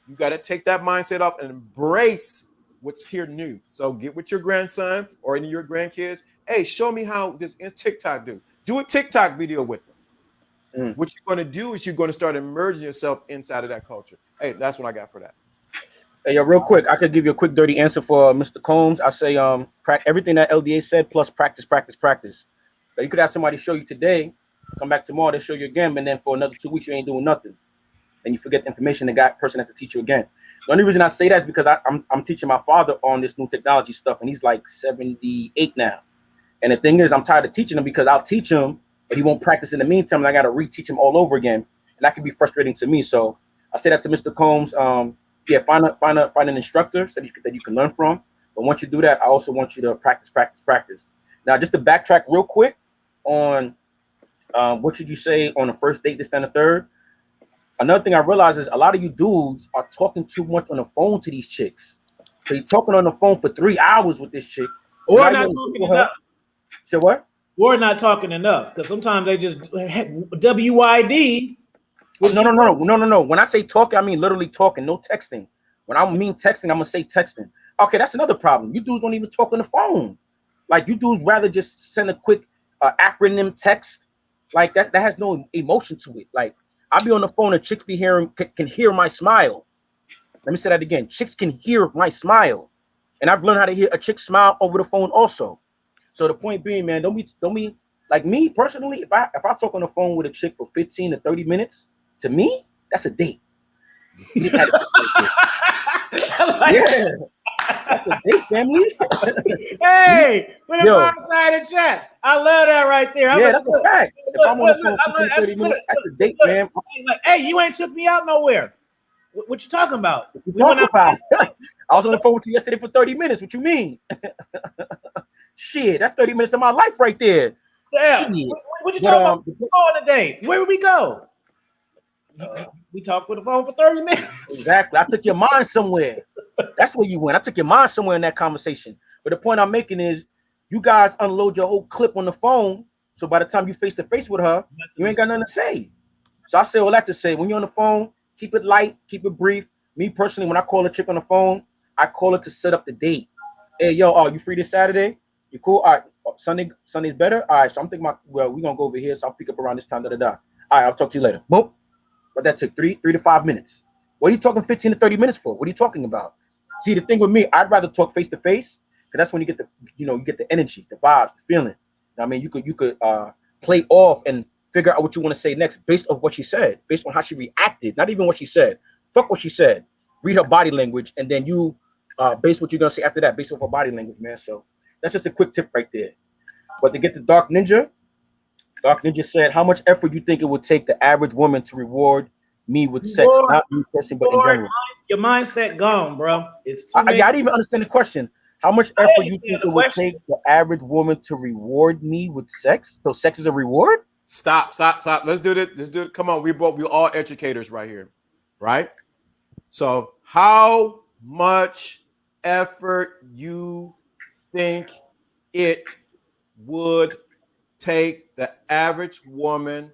You got to take that mindset off and embrace what's here new. So get with your grandson or any of your grandkids. Hey, show me how this TikTok do. Do a TikTok video with them. What you're going to do is you're going to start immersing yourself inside of that culture. Hey, that's what I got for that. Hey, yo, real quick, I could give you a quick dirty answer for Mr. Combs. I say everything that LDA said plus practice. So you could have somebody show you today, come back tomorrow, they show you again, and then for another 2 weeks you ain't doing nothing. And you forget the information the person has to teach you again. The only reason I say that is because I'm teaching my father on this new technology stuff, and he's like 78 now. And the thing is, I'm tired of teaching him because I'll teach him, but he won't practice in the meantime, and I got to reteach him all over again. And that can be frustrating to me. So I say that to Mr. Combs. Yeah, find an instructor so that you can learn from. But once you do that, I also want you to practice. Now, just to backtrack real quick on what should you say on the first date, this, and the third. Another thing I realize is a lot of you dudes are talking too much on the phone to these chicks. So you're talking on the phone for 3 hours with this chick. Or now not you're talking enough. Say what? Or not talking enough, because sometimes they just WID. No. When I say talking, I mean literally talking, no texting. When I mean texting, I'm gonna say texting. Okay, that's another problem. You dudes don't even talk on the phone. Like you dudes rather just send a quick acronym text. Like that has no emotion to it. Like I'll be on the phone and chicks be hearing can hear my smile. Let me say that again. Chicks can hear my smile, and I've learned how to hear a chick smile over the phone also. So the point being, man, don't be like me personally. If I talk on the phone with a chick for 15 to 30 minutes, to me, that's a date. You just had yeah, that's a date, family. Hey, put it outside in chat. I love that right there. Yeah, that's a fact. If I'm on the phone for 15, 30 minutes, that's a date, man. Like, hey, you ain't took me out nowhere. What you talking about? I was on the phone with you yesterday for 30 minutes. What you mean? Shit, that's 30 minutes of my life right there. Yeah. What you talking about? Go on today. Where did we go? We talked with the phone for 30 minutes. Exactly. I took your mind somewhere. That's where you went. I took your mind somewhere in that conversation. But the point I'm making is you guys unload your whole clip on the phone. So by the time you face to face with her, you ain't got nothing to say. So I say all that to say, when you're on the phone, keep it light, keep it brief. Me personally, when I call a chick on the phone, I call her to set up the date. Hey, yo, you free this Saturday? You cool? All right, Sunday's better? All right, so I'm thinking we're going to go over here, so I'll pick up around this time, All right, I'll talk to you later. Boom. But that took 3 to 5 minutes. What are you talking 15 to 30 minutes for? What are you talking about? See, the thing with me, I'd rather talk face to face, because that's when you get the energy, the vibes, the feeling. I mean, you could play off and figure out what you want to say next based on what she said, based on how she reacted, not even what she said. Fuck what she said. Read her body language, and then you base what you're gonna say after that based off her body language, man. So that's just a quick tip right there. But to get to Dark Ninja said, how much effort you think it would take the average woman to reward me with sex? Not me personally, but in general. Your mindset gone, bro. It's I didn't even understand the question. How much effort you think it would take the average woman to reward me with sex? So sex is a reward? Stop. Let's do it. Come on, we're all educators right here, right? So how much effort you think it would take the average woman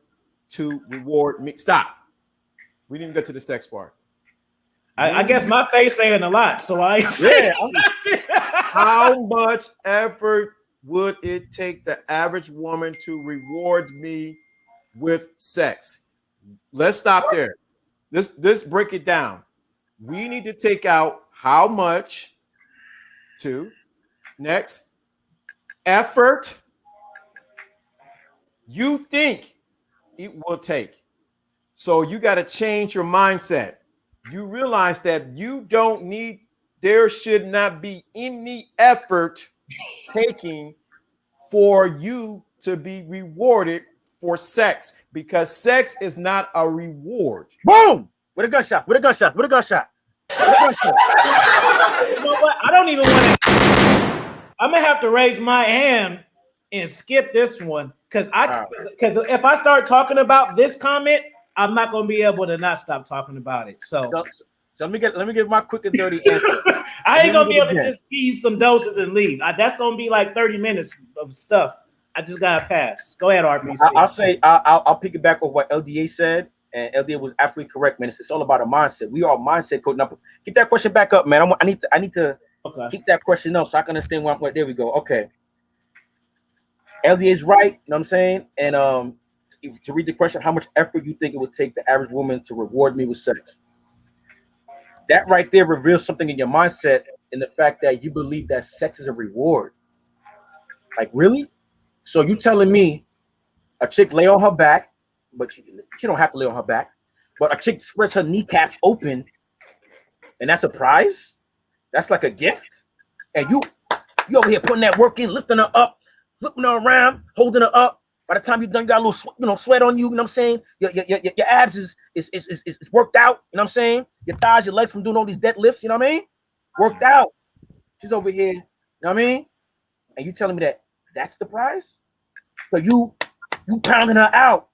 to reward me? Stop. We didn't get to the sex part. I guess my face saying a lot, so How much effort would it take the average woman to reward me with sex? Let's stop there. Let's break it down. We need to take out how much to next effort you think it will take. So you got to change your mindset. You realize that there should not be any effort taking for you to be rewarded for sex, because sex is not a reward. Boom! With a gunshot. You know what? I don't even want to. I'm gonna have to raise my hand and skip this one because if I start talking about this comment, I'm not gonna be able to not stop talking about it. So let me give my quick and dirty answer. I ain't gonna be able to just give you some doses and leave. That's gonna be like 30 minutes of stuff. I just gotta pass. Go ahead, RPC. I'll piggyback on what LDA said, and LDA was absolutely correct, man. It's all about a mindset. We are mindset code. Now, keep that question back up, man. I need to keep that question up so I can understand what. There we go. Okay. LDA is right. You know what I'm saying? And to read the question, how much effort you think it would take the average woman to reward me with sex? That right there reveals something in your mindset, in the fact that you believe that sex is a reward. Like, really? So you telling me a chick lay on her back, but she don't have to lay on her back, but a chick spreads her kneecaps open, and that's a prize? That's like a gift? And you over here putting that work in, lifting her up, flipping her around, holding her up, By the time you're done, you got a little, sweat on you. You know what I'm saying? Your abs is worked out. You know what I'm saying? Your thighs, your legs from doing all these deadlifts. You know what I mean? Worked out. She's over here. You know what I mean? And you telling me that's the price? So you pounding her out.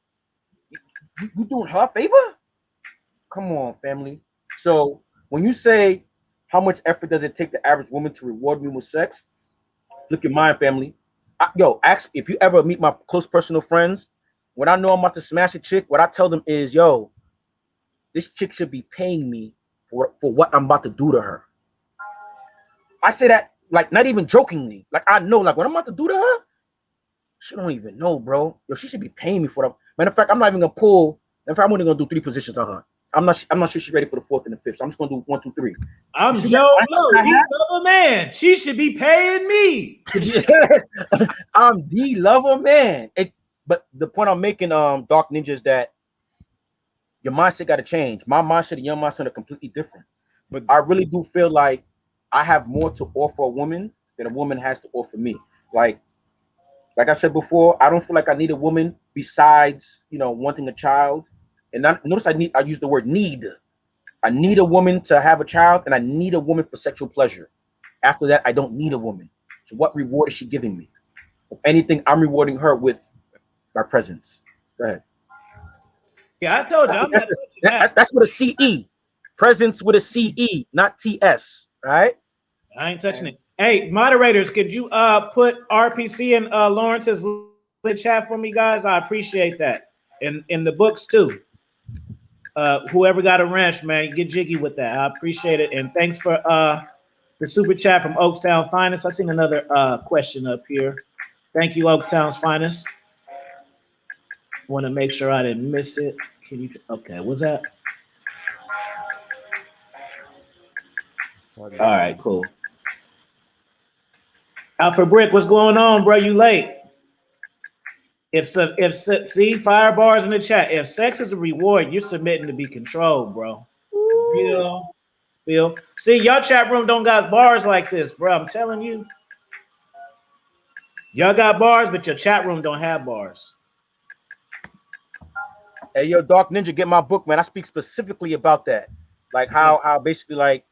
You doing her a favor? Come on, family. So when you say how much effort does it take the average woman to reward me with sex? Flip your mind, family. Ask if you ever meet my close personal friends. When I know I'm about to smash a chick, what I tell them is, yo, this chick should be paying me for what I'm about to do to her. I say that like not even jokingly. Like I know, like what I'm about to do to her, she don't even know, bro. Yo, she should be paying me for that. Matter of fact, I'm not even gonna pull. In fact, I'm only gonna do 3 positions on her. I'm not sure she's ready for the 4th and the 5th. So I'm just gonna do 1, 2, 3. I'm Joe Low. He's lover man. She should be paying me. I'm the lover man. But the point I'm making, Dark Ninja, is that your mindset got to change. My mindset and your mindset are completely different. But I really do feel like I have more to offer a woman than a woman has to offer me. Like I said before, I don't feel like I need a woman besides, wanting a child. And notice I use the word need. I need a woman to have a child, and I need a woman for sexual pleasure. After that, I don't need a woman. So what reward is she giving me? If anything, I'm rewarding her with my presence. Go ahead. Yeah, I told you. That's with a CE. Presence with a CE, not TS. Right? I ain't touching it. Hey, moderators, could you put RPC and Lawrence's chat for me, guys? I appreciate that. In the books too. Whoever got a wrench, man, get jiggy with that. I appreciate it. And thanks for the super chat from Oakstown Finest. I seen another question up here. Thank you, Oakstown's Finest. Want to make sure I didn't miss it. Can you? Okay, what's that? All right, cool. Alpha Brick, what's going on, bro? You late? See, fire bars in the chat. If sex is a reward, you're submitting to be controlled, bro. Real. See, y'all chat room don't got bars like this, bro. I'm telling you. Y'all got bars, but your chat room don't have bars. Hey, yo, Dark Ninja, get my book, man. I speak specifically about that. Like how basically like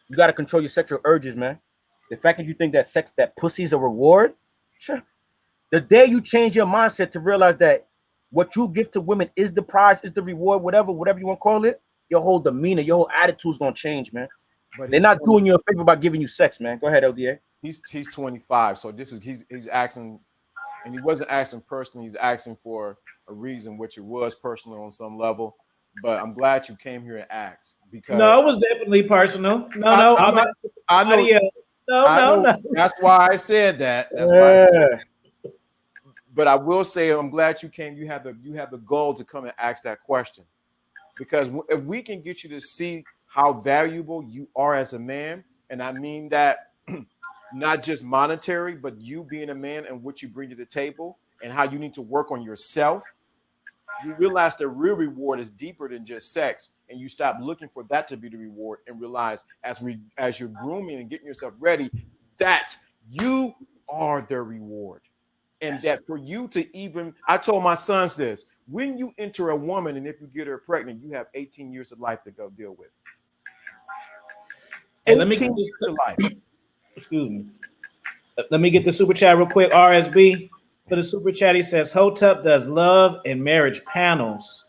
you got to control your sexual urges, man. The fact that you think that pussy is a reward, the day you change your mindset to realize that what you give to women is the prize, is the reward, whatever you want to call it, your whole demeanor, your whole attitude is gonna change, man. But they're not doing you a favor by giving you sex, man. Go ahead, LDA. He's 25, so he's asking, and he wasn't asking personally. He's asking for a reason, which it was personal on some level. But I'm glad you came here and asked, because no, it was definitely personal. No, I know. No. That's why I said that. That's why. But I will say, I'm glad you came. You have the goal to come and ask that question, because if we can get you to see how valuable you are as a man, and I mean that not just monetary, but you being a man and what you bring to the table and how you need to work on yourself, you realize the real reward is deeper than just sex, and you stop looking for that to be the reward and realize as you're grooming and getting yourself ready, that you are the reward. And that for you to even, I told my sons this, when you enter a woman and if you get her pregnant, you have 18 years of life to go deal with. Hey, let me get this of life. Excuse me. Let me get the super chat real quick. RSB for the super chat. He says, Hotep does love and marriage panels,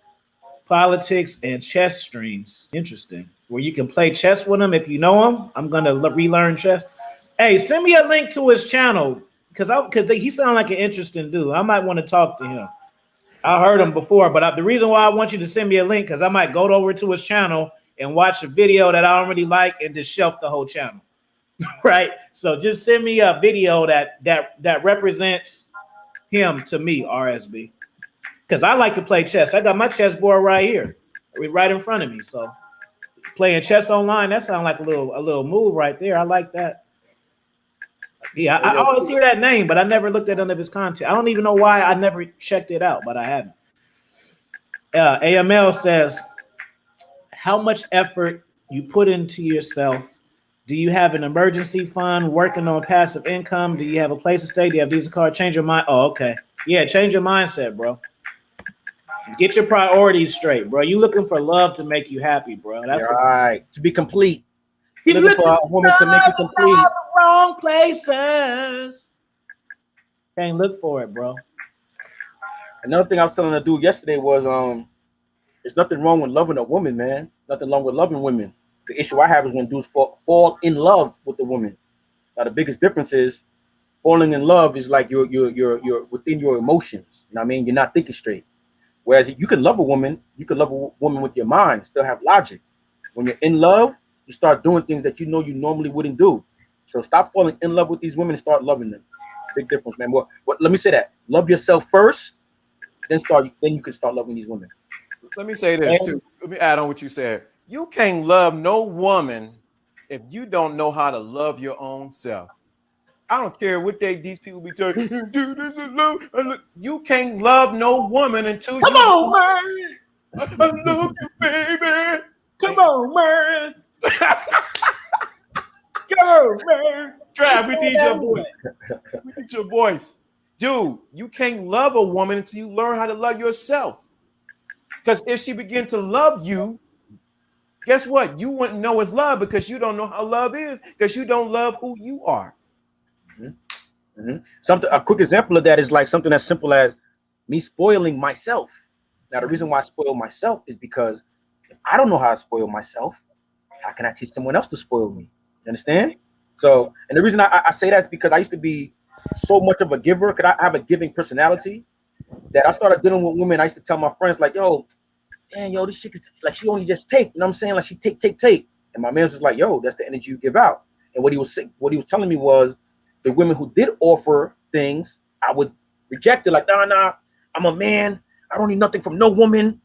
politics, and chess streams. Interesting. Where you can play chess with him if you know him. I'm going to relearn chess. Hey, send me a link to his channel, because he sounds like an interesting dude. I might want to talk to him. I heard him before, but the reason why I want you to send me a link, because I might go over to his channel and watch a video that I don't really like and just shelf the whole channel. Right? So just send me a video that represents him to me, RSB. Because I like to play chess. I got my chessboard right here, right in front of me. So playing chess online, that sounds like a little move right there. I like that. Yeah, I always hear that name, but I never looked at none of his content. I don't even know why I never checked it out, but I haven't. AML says, how much effort you put into yourself Do you have an emergency fund? Working on passive income? Do you have a place to stay? Do you have a Visa card? Change your mind. Oh, okay. Yeah, change your mindset, bro. Get your priorities straight, bro. You looking for love to make you happy, bro. That's All right. To be complete. you Looking for a woman to make you complete. the wrong places. Can't look for it, bro. Another thing I was telling a dude yesterday was there's nothing wrong with loving a woman, man. There's nothing wrong with loving women. The issue I have is when dudes fall in love with the woman. Now the biggest difference is falling in love is like you're within your emotions. You know what I mean? You're not thinking straight. Whereas you can love a woman with your mind, still have logic. When you're in love, you start doing things that you know you normally wouldn't do. So stop falling in love with these women and start loving them. Big difference, man. What? Let me say that. Love yourself first, then you can start loving these women. Let me say this too. Let me add on what you said. You can't love no woman if you don't know how to love your own self. I don't care what these people be telling you. Do this is love. You can't love no woman until Come on, man. I love you, baby. Come on, man. Come on, man. Trav, we need your voice. We need your voice. Dude, you can't love a woman until you learn how to love yourself. Because if she begin to love you, guess what? You wouldn't know it's love because you don't know how love is because you don't love who you are. Mm-hmm. Mm-hmm. A quick example of that is like something as simple as me spoiling myself. Now, the reason why I spoil myself is because if I don't know how to spoil myself, how can I teach someone else to spoil me? You understand? So, and the reason I say that is because I used to be so much of a giver, because I have a giving personality, that I started dealing with women. I used to tell my friends, like, yo, man, yo, this chick is like, she only just take, you know what I'm saying? Like, she take. And my man was just like, yo, that's the energy you give out. And what he was telling me was the women who did offer things, I would reject it, like, nah, I'm a man. I don't need nothing from no woman.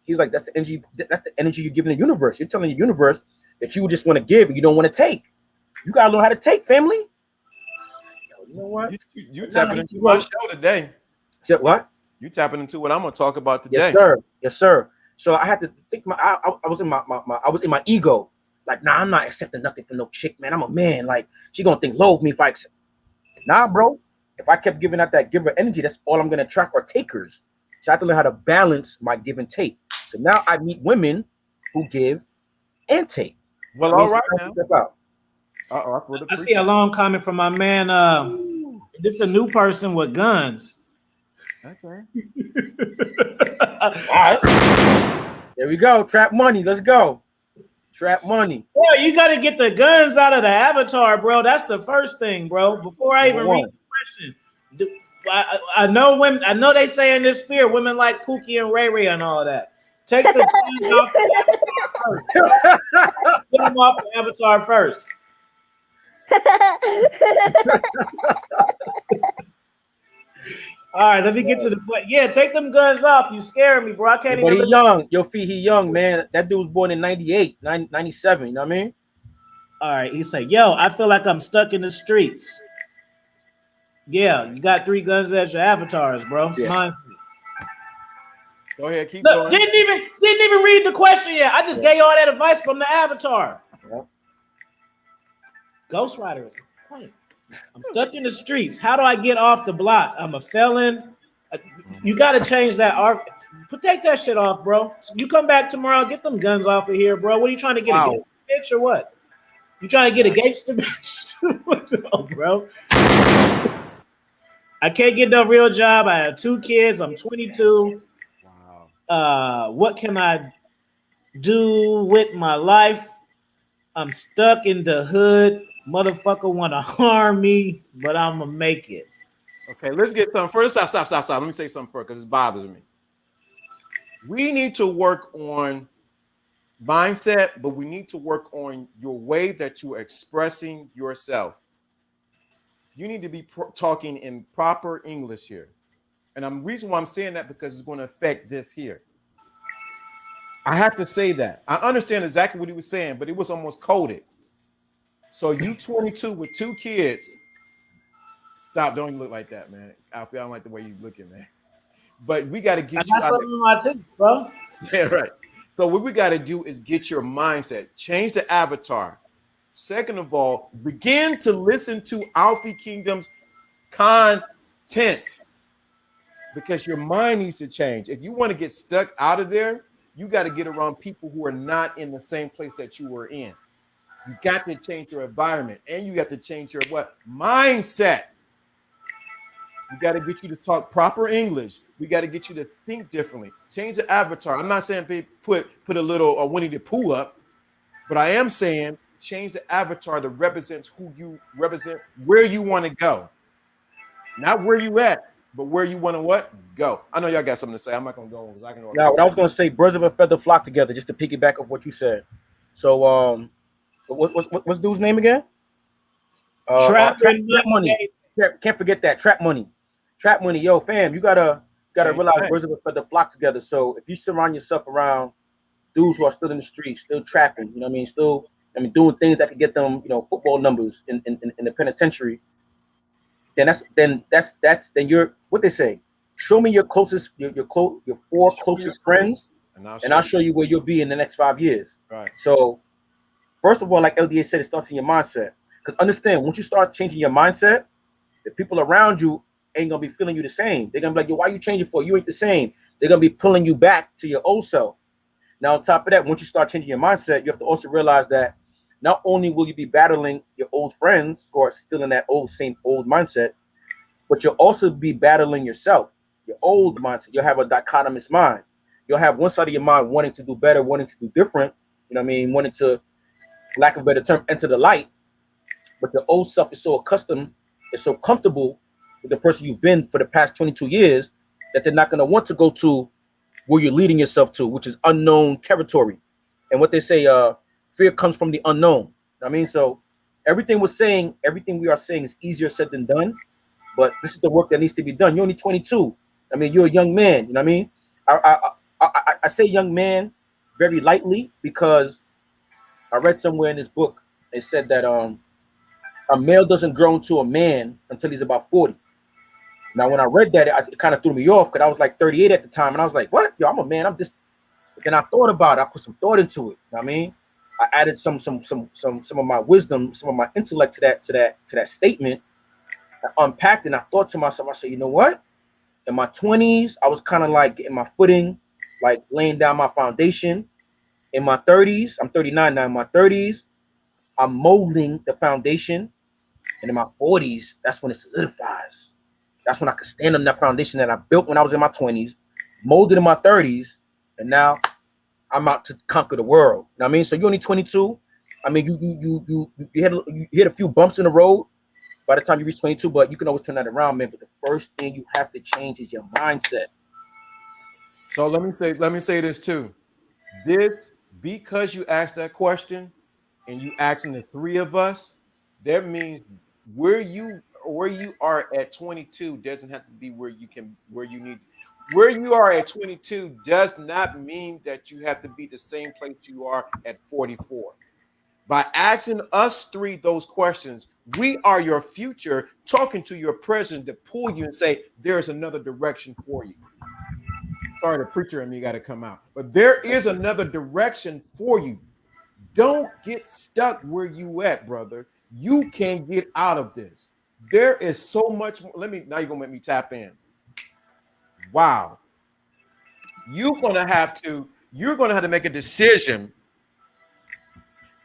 He's like, that's the energy you're giving the universe. You're telling the universe that you just want to give and you don't want to take. You gotta learn how to take, family. You know what? You tapping into my show today. Said what? You tapping into what I'm gonna talk about today. Yes, sir. So I had to think I was in my ego. Like, nah, I'm not accepting nothing from no chick, man. I'm a man. Like, she gonna think low of me if I accept. Nah, bro. If I kept giving out that giver energy, that's all I'm gonna attract are takers. So I have to learn how to balance my give and take. So now I meet women who give and take. Well, all right now. I see a long comment from my man. This is a new person with guns. Okay. All right. There we go. Trap money. Let's go. Trap money. Boy, you got to get the guns out of the avatar, bro. That's the first thing, bro. Before I even read the question, I know women. I know they say in this spirit, women like Pookie and Ray Ray and all that. Take the guns off the avatar first. Get them off the avatar first. All right, let me get to the point. Yeah, take them guns off. You scaring me, bro. I can't but even. He young. Yo, Fee, he young, man. That dude was born in 98, 97. You know what I mean? All right, he said, yo, I feel like I'm stuck in the streets. Yeah, you got 3 guns as your avatars, bro. Yeah. Mindset. Go ahead, keep Look, going. didn't even read the question yet. I just gave you all that advice from the avatar. Yeah. Ghost Rider is a point. I'm stuck in the streets. How do I get off the block? I'm a felon. You got to change that art. Take that shit off, bro. You come back tomorrow, get them guns off of here, bro. What are you trying to get? A bitch or what? You trying to get a gangster bitch? No, bro. I can't get no real job. I have 2 kids. I'm 22. Wow. What can I do with my life? I'm stuck in the hood. Motherfucker want to harm me, but I'm going to make it. Okay, let's get something first. Stop. Let me say something first because it bothers me. We need to work on mindset, but we need to work on your way that you're expressing yourself. You need to be talking in proper English here. And the reason why I'm saying that because it's going to affect this here. I have to say that. I understand exactly what he was saying, but it was almost coded. So you 22 with 2 kids. Stop, don't look like that, man. I don't like the way you're looking, man. But we got to get you out something I think, bro. Yeah, right. So what we got to do is get your mindset. Change the avatar. Second of all, begin to listen to Alfie Kingdom's content because your mind needs to change. If you want to get stuck out of there, you got to get around people who are not in the same place that you were in. You got to change your environment and you got to change your what? Mindset. We got to get you to talk proper English. We got to get you to think differently. Change the avatar. I'm not saying put a little Winnie the Pooh up, but I am saying change the avatar that represents who you represent, where you want to go. Not where you at, but where you want to what? Go. I know y'all got something to say. I'm not going to go because I can go. Now, what I was going to say, birds of a feather flock together, just to piggyback off what you said. So, what's dude's name again? Trap Money. Can't forget that. Trap Money. Trap Money. Yo, fam, you gotta realize birds of a feather flock together. So if you surround yourself around dudes who are still in the streets, still trapping, you know what I mean, doing things that could get them, you know, football numbers in the penitentiary, then you're what they say. Show me your closest, your four closest friends, and I'll show you where you'll be in the next 5 years. Right. So, first of all, like LDA said, it starts in your mindset. Because understand, once you start changing your mindset, the people around you ain't gonna be feeling you the same. They're gonna be like, yo, why you changing for? You ain't the same. They're gonna be pulling you back to your old self. Now, on top of that, once you start changing your mindset, you have to also realize that not only will you be battling your old friends who are still in that same old mindset, but you'll also be battling yourself, your old mindset. You'll have a dichotomous mind. You'll have one side of your mind wanting to do better, wanting to do different, you know what I mean, wanting to, for lack of a better term, enter the light. But the old self is so accustomed, is so comfortable with the person you've been for the past 22 years that they're not going to want to go to where you're leading yourself to, which is unknown territory. And what they say, fear comes from the unknown. You know what I mean? So everything we are saying is easier said than done, but this is the work that needs to be done. You're only 22. I mean, you're a young man, you know what I mean? I say young man very lightly because I read somewhere in this book, it said that a male doesn't grow into a man until he's about 40. Now, when I read that, it kind of threw me off because I was like 38 at the time, and I was like, "What? Yo, I'm a man. I'm just." But then I thought about it. I put some thought into it. You know what I mean, I added some of my wisdom, some of my intellect to that statement. I unpacked it and I thought to myself, I said, you know what? In my 20s, I was kind of like getting my footing, like laying down my foundation. In my 30s, I'm 39 now. In my 30s, I'm molding the foundation. And in my 40s, that's when it solidifies. That's when I could stand on that foundation that I built when I was in my 20s, molded in my 30s, and now I'm out to conquer the world. You know what I mean? So you're only 22. I mean, you hit a few bumps in the road by the time you reach 22, but you can always turn that around, man. But the first thing you have to change is your mindset. So let me say this too. This, because you asked that question and you asking the three of us, that means where you are at 22 doesn't have to be where you need. Where you are at 22 does not mean that you have to be the same place you are at 44. By asking us three those questions, we are your future talking to your present to pull you and say, there's another direction for you. Sorry, the preacher in me got to come out. But there is another direction for you. Don't get stuck where you at, brother. You can get out of this. There is so much more. Now you're going to make me tap in. Wow. You're going to have to make a decision.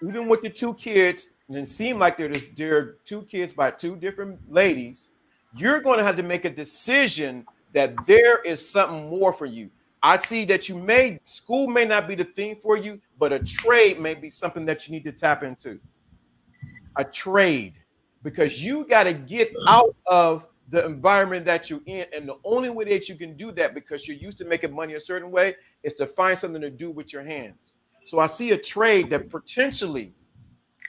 Even with the two kids, and it seemed like they're two kids by two different ladies, you're going to have to make a decision that there is something more for you. I see that school may not be the thing for you, but a trade may be something that you need to tap into. A trade, because you got to get out of the environment that you're in. And the only way that you can do that, because you're used to making money a certain way, is to find something to do with your hands. So I see a trade that potentially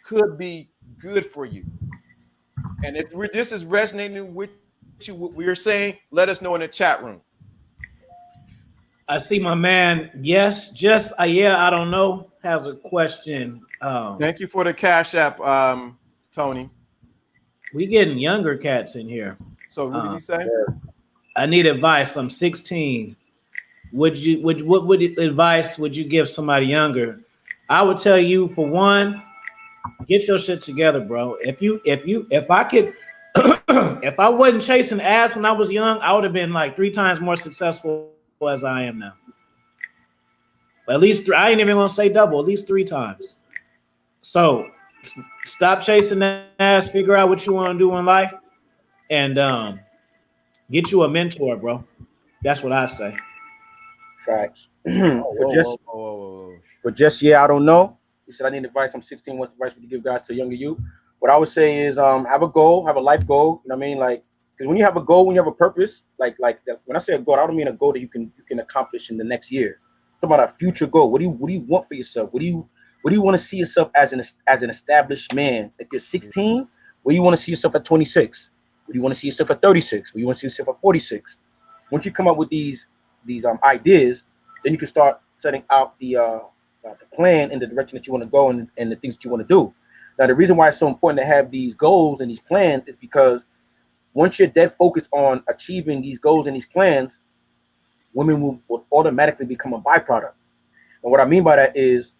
could be good for you. And if this is resonating with you, what we're saying, let us know in the chat room. I see my man. Yes, I don't know. Has a question. Thank you for the Cash App, Tony. We getting younger cats in here. So what did he say? I need advice. I'm 16. What advice would you give somebody younger? I would tell you, for one, Get your shit together, bro. If I could, if I wasn't chasing ass when I was young, I would have been like 3 times more successful as I am now. At least I ain't even gonna say double. At least 3 times. So stop chasing that ass. Figure out what you want to do in life, and get you a mentor, bro. That's what I say. Facts. Whoa. For just yeah, I don't know. He said I need advice. I'm 16. What's advice would you give guys to younger you? What I would say is have a goal, have a life goal. You know what I mean? Like, because when you have a goal, when you have a purpose, like when I say a goal, I don't mean a goal that you can accomplish in the next year. It's about a future goal. What do you want for yourself? What do you want to see yourself as an established man? If you're 16, where do you want to see yourself at 26? Where do you want to see yourself at 36? Where do you want to see yourself at 46? Once you come up with these ideas, then you can start setting out the plan in the direction that you want to go and the things that you want to do. Now, the reason why it's so important to have these goals and these plans is because once you're dead focused on achieving these goals and these plans, women will automatically become a byproduct. And what I mean by that is,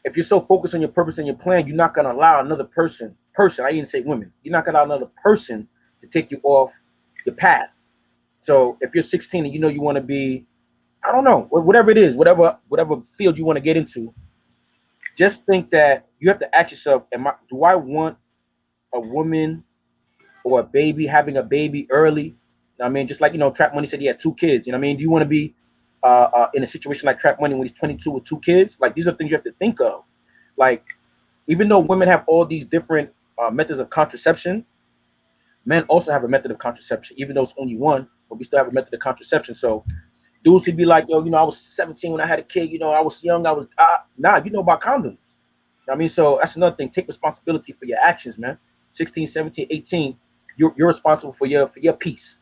if you're so focused on your purpose and your plan, you're not going to allow another person, I didn't say women, you're not going to allow another person to take you off your path. So if you're 16 and you know you want to be, I don't know, whatever it is, whatever field you want to get into, just think that you have to ask yourself, do I want a woman or a baby, having a baby early? You know what I mean, just like, Trap Money said he had 2 kids. You know what I mean? Do you want to be in a situation like Trap Money when he's 22 with 2 kids? Like, these are things you have to think of. Like, even though women have all these different methods of contraception, men also have a method of contraception, even though it's only one, but we still have a method of contraception. So dudes would be like, yo, I was 17 when I had a kid, I was young, nah, you know about condoms. You know what I mean? So that's another thing. Take responsibility for your actions, man. 16, 17, 18, you're responsible for your peace.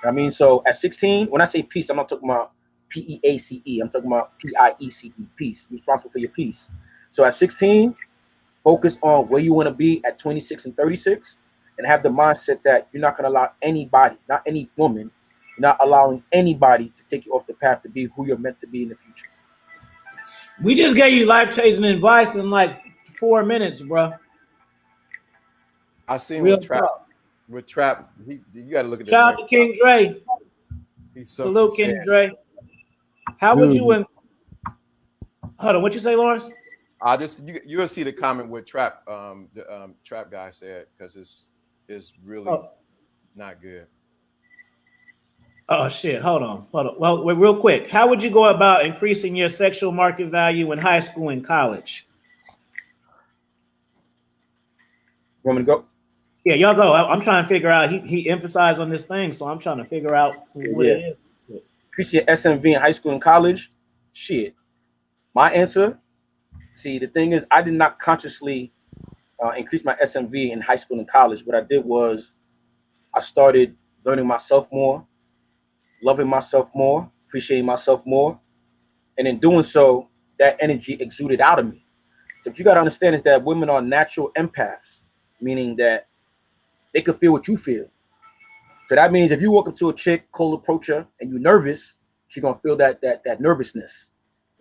You know what I mean? So at 16, when I say peace, I'm not talking about P-E-A-C-E. I'm talking about P-I-E-C-E, peace. You're responsible for your peace. So at 16, focus on where you want to be at 26 and 36, and have the mindset that you're not going to allow anybody, not any woman, not allowing anybody to take you off the path to be who you're meant to be in the future. We just gave you life-changing advice in like 4 minutes, bro. I seen Real with Trap. talk. With Trap, you got to look at the Shout out to King Dre. He Salute said, King Dre. How would you? Hold on. What you say, Lawrence? You'll see the comment with Trap. The Trap guy said, because it's really not good. Oh shit! Hold on. Well, real quick, how would you go about increasing your sexual market value in high school and college? You want me to go? Yeah, y'all go. I'm trying to figure out. He emphasized on this thing, so I'm trying to figure out what it is. Increase your SMV in high school and college. Shit. My answer. See, the thing is, I did not consciously increase my SMV in high school and college. What I did was, I started learning myself more, loving myself more, appreciating myself more, and in doing so, that energy exuded out of me. So what you got to understand is that women are natural empaths, meaning that they can feel what you feel. So that means if you walk up to a chick, cold approach her, and you're nervous, she's gonna feel that nervousness.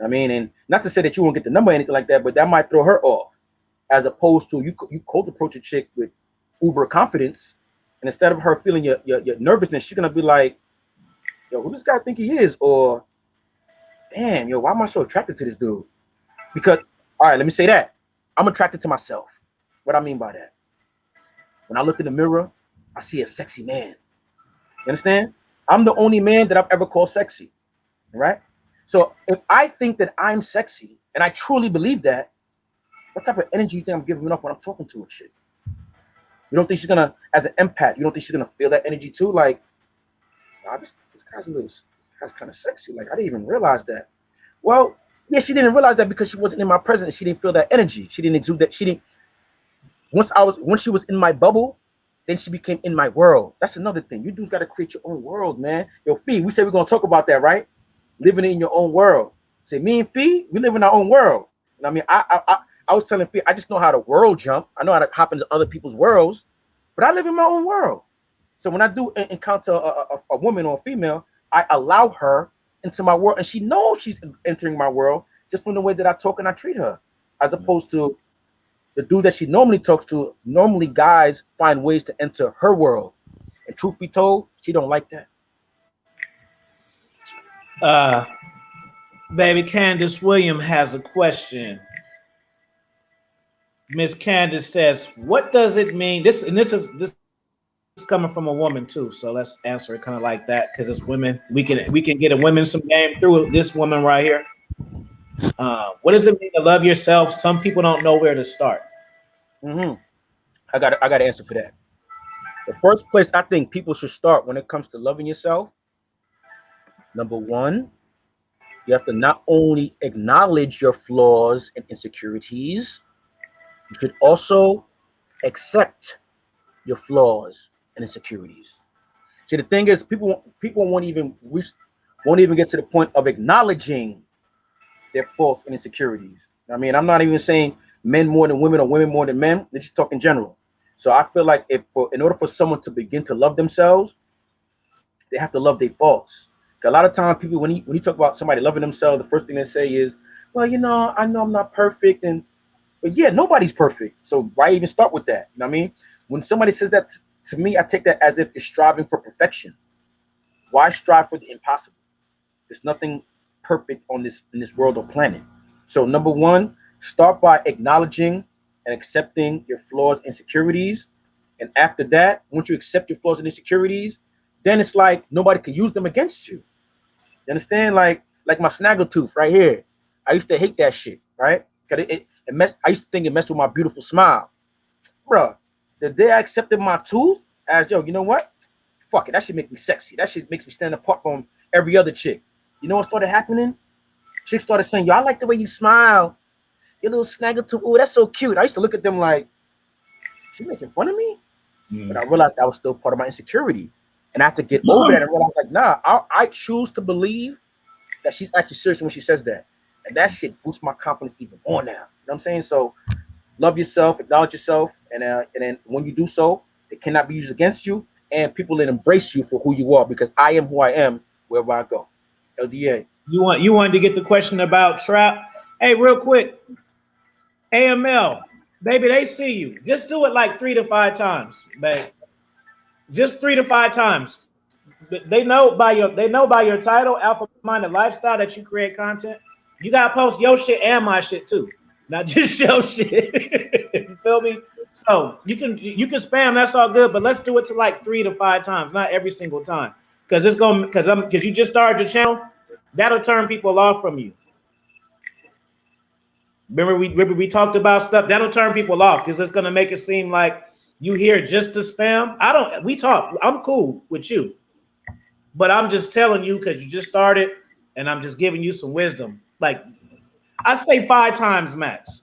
I mean, and not to say that you won't get the number or anything like that, but that might throw her off, as opposed to you cold approach a chick with uber confidence, and instead of her feeling your nervousness, she's gonna be like, yo, who does this guy think he is? Or, damn, yo, why am I so attracted to this dude? Because, all right, let me say that. I'm attracted to myself. What I mean by that? When I look in the mirror, I see a sexy man. You understand? I'm the only man that I've ever called sexy, right? So if I think that I'm sexy, and I truly believe that, what type of energy you think I'm giving up when I'm talking to a chick? You don't think she's gonna, as an empath, you don't think she's gonna feel that energy too? Like, nah, this guy's kind of sexy. Like, I didn't even realize that. Well, yeah, she didn't realize that because she wasn't in my presence. She didn't feel that energy. She didn't exude that. She didn't. Once she was in my bubble, then she became in my world. That's another thing. You dudes got to create your own world, man. Yo, Fee, we said we're going to talk about that, right? Living in your own world. Say, me and Fee, we live in our own world. And I mean, I was telling Fee, I just know how to world jump. I know how to hop into other people's worlds, but I live in my own world. So when I do encounter a woman or a female, I allow her into my world, and she knows she's entering my world just from the way that I talk and I treat her, as opposed to the dude that she normally talks to, normally guys find ways to enter her world. And truth be told, she don't like that. Baby Candace William has a question. Miss Candace says, "What does it mean?" This is coming from a woman too, so let's answer it kind of like that because it's women. We can get a women some game through this woman right here. What does it mean to love yourself? Some people don't know where to start. I got an answer for that. The first place I think people should start when it comes to loving yourself, number one, you have to not only acknowledge your flaws and insecurities, you should also accept your flaws and insecurities. See, the thing is, people won't even get to the point of acknowledging their faults and insecurities. I mean, I'm not even saying men more than women or women more than men. Let's just talk in general. So I feel like in order for someone to begin to love themselves, they have to love their faults. A lot of times, people when you talk about somebody loving themselves, the first thing they say is, "Well, I know I'm not perfect," but yeah, nobody's perfect. So why even start with that? You know what I mean? When somebody says that to me, I take that as if it's striving for perfection. Why strive for the impossible? There's nothing perfect in this world or planet. So number one, start by acknowledging and accepting your flaws and insecurities. And after that, once you accept your flaws and insecurities, then it's like nobody can use them against you. You understand? Like my snaggletooth right here. I used to hate that shit, right? Because I used to think it messed with my beautiful smile. Bruh, the day I accepted my tooth as, you know what? Fuck it, that shit make me sexy. That shit makes me stand apart from every other chick. You know what started happening? Chicks started saying, "Yo, I like the way you smile. Your little snaggletooth. Oh, that's so cute." I used to look at them like, she making fun of me? But I realized that was still part of my insecurity. And I have to get over that and realize, like, nah, I choose to believe that she's actually serious when she says that. And that shit boosts my confidence even more now. You know what I'm saying? So love yourself, acknowledge yourself, and then when you do so, it cannot be used against you, and people will embrace you for who you are, because I am who I am wherever I go. LDA. You wanted to get the question about trap? Hey, real quick, AML, baby, they see you. Just do it like 3 to 5 times, babe. Just 3 to 5 times. They know by your title, Alpha Minded Lifestyle, that you create content. You gotta post your shit and my shit too, not just your shit. You feel me? So you can spam. That's all good, but let's do it to like 3 to 5 times, not every single time, because you just started your channel. That'll turn people off from you. Remember we talked about stuff that'll turn people off because it's gonna make it seem like you here just to spam. I'm cool with you, but I'm just telling you because you just started, and I'm just giving you some wisdom. Like I say 5 times max.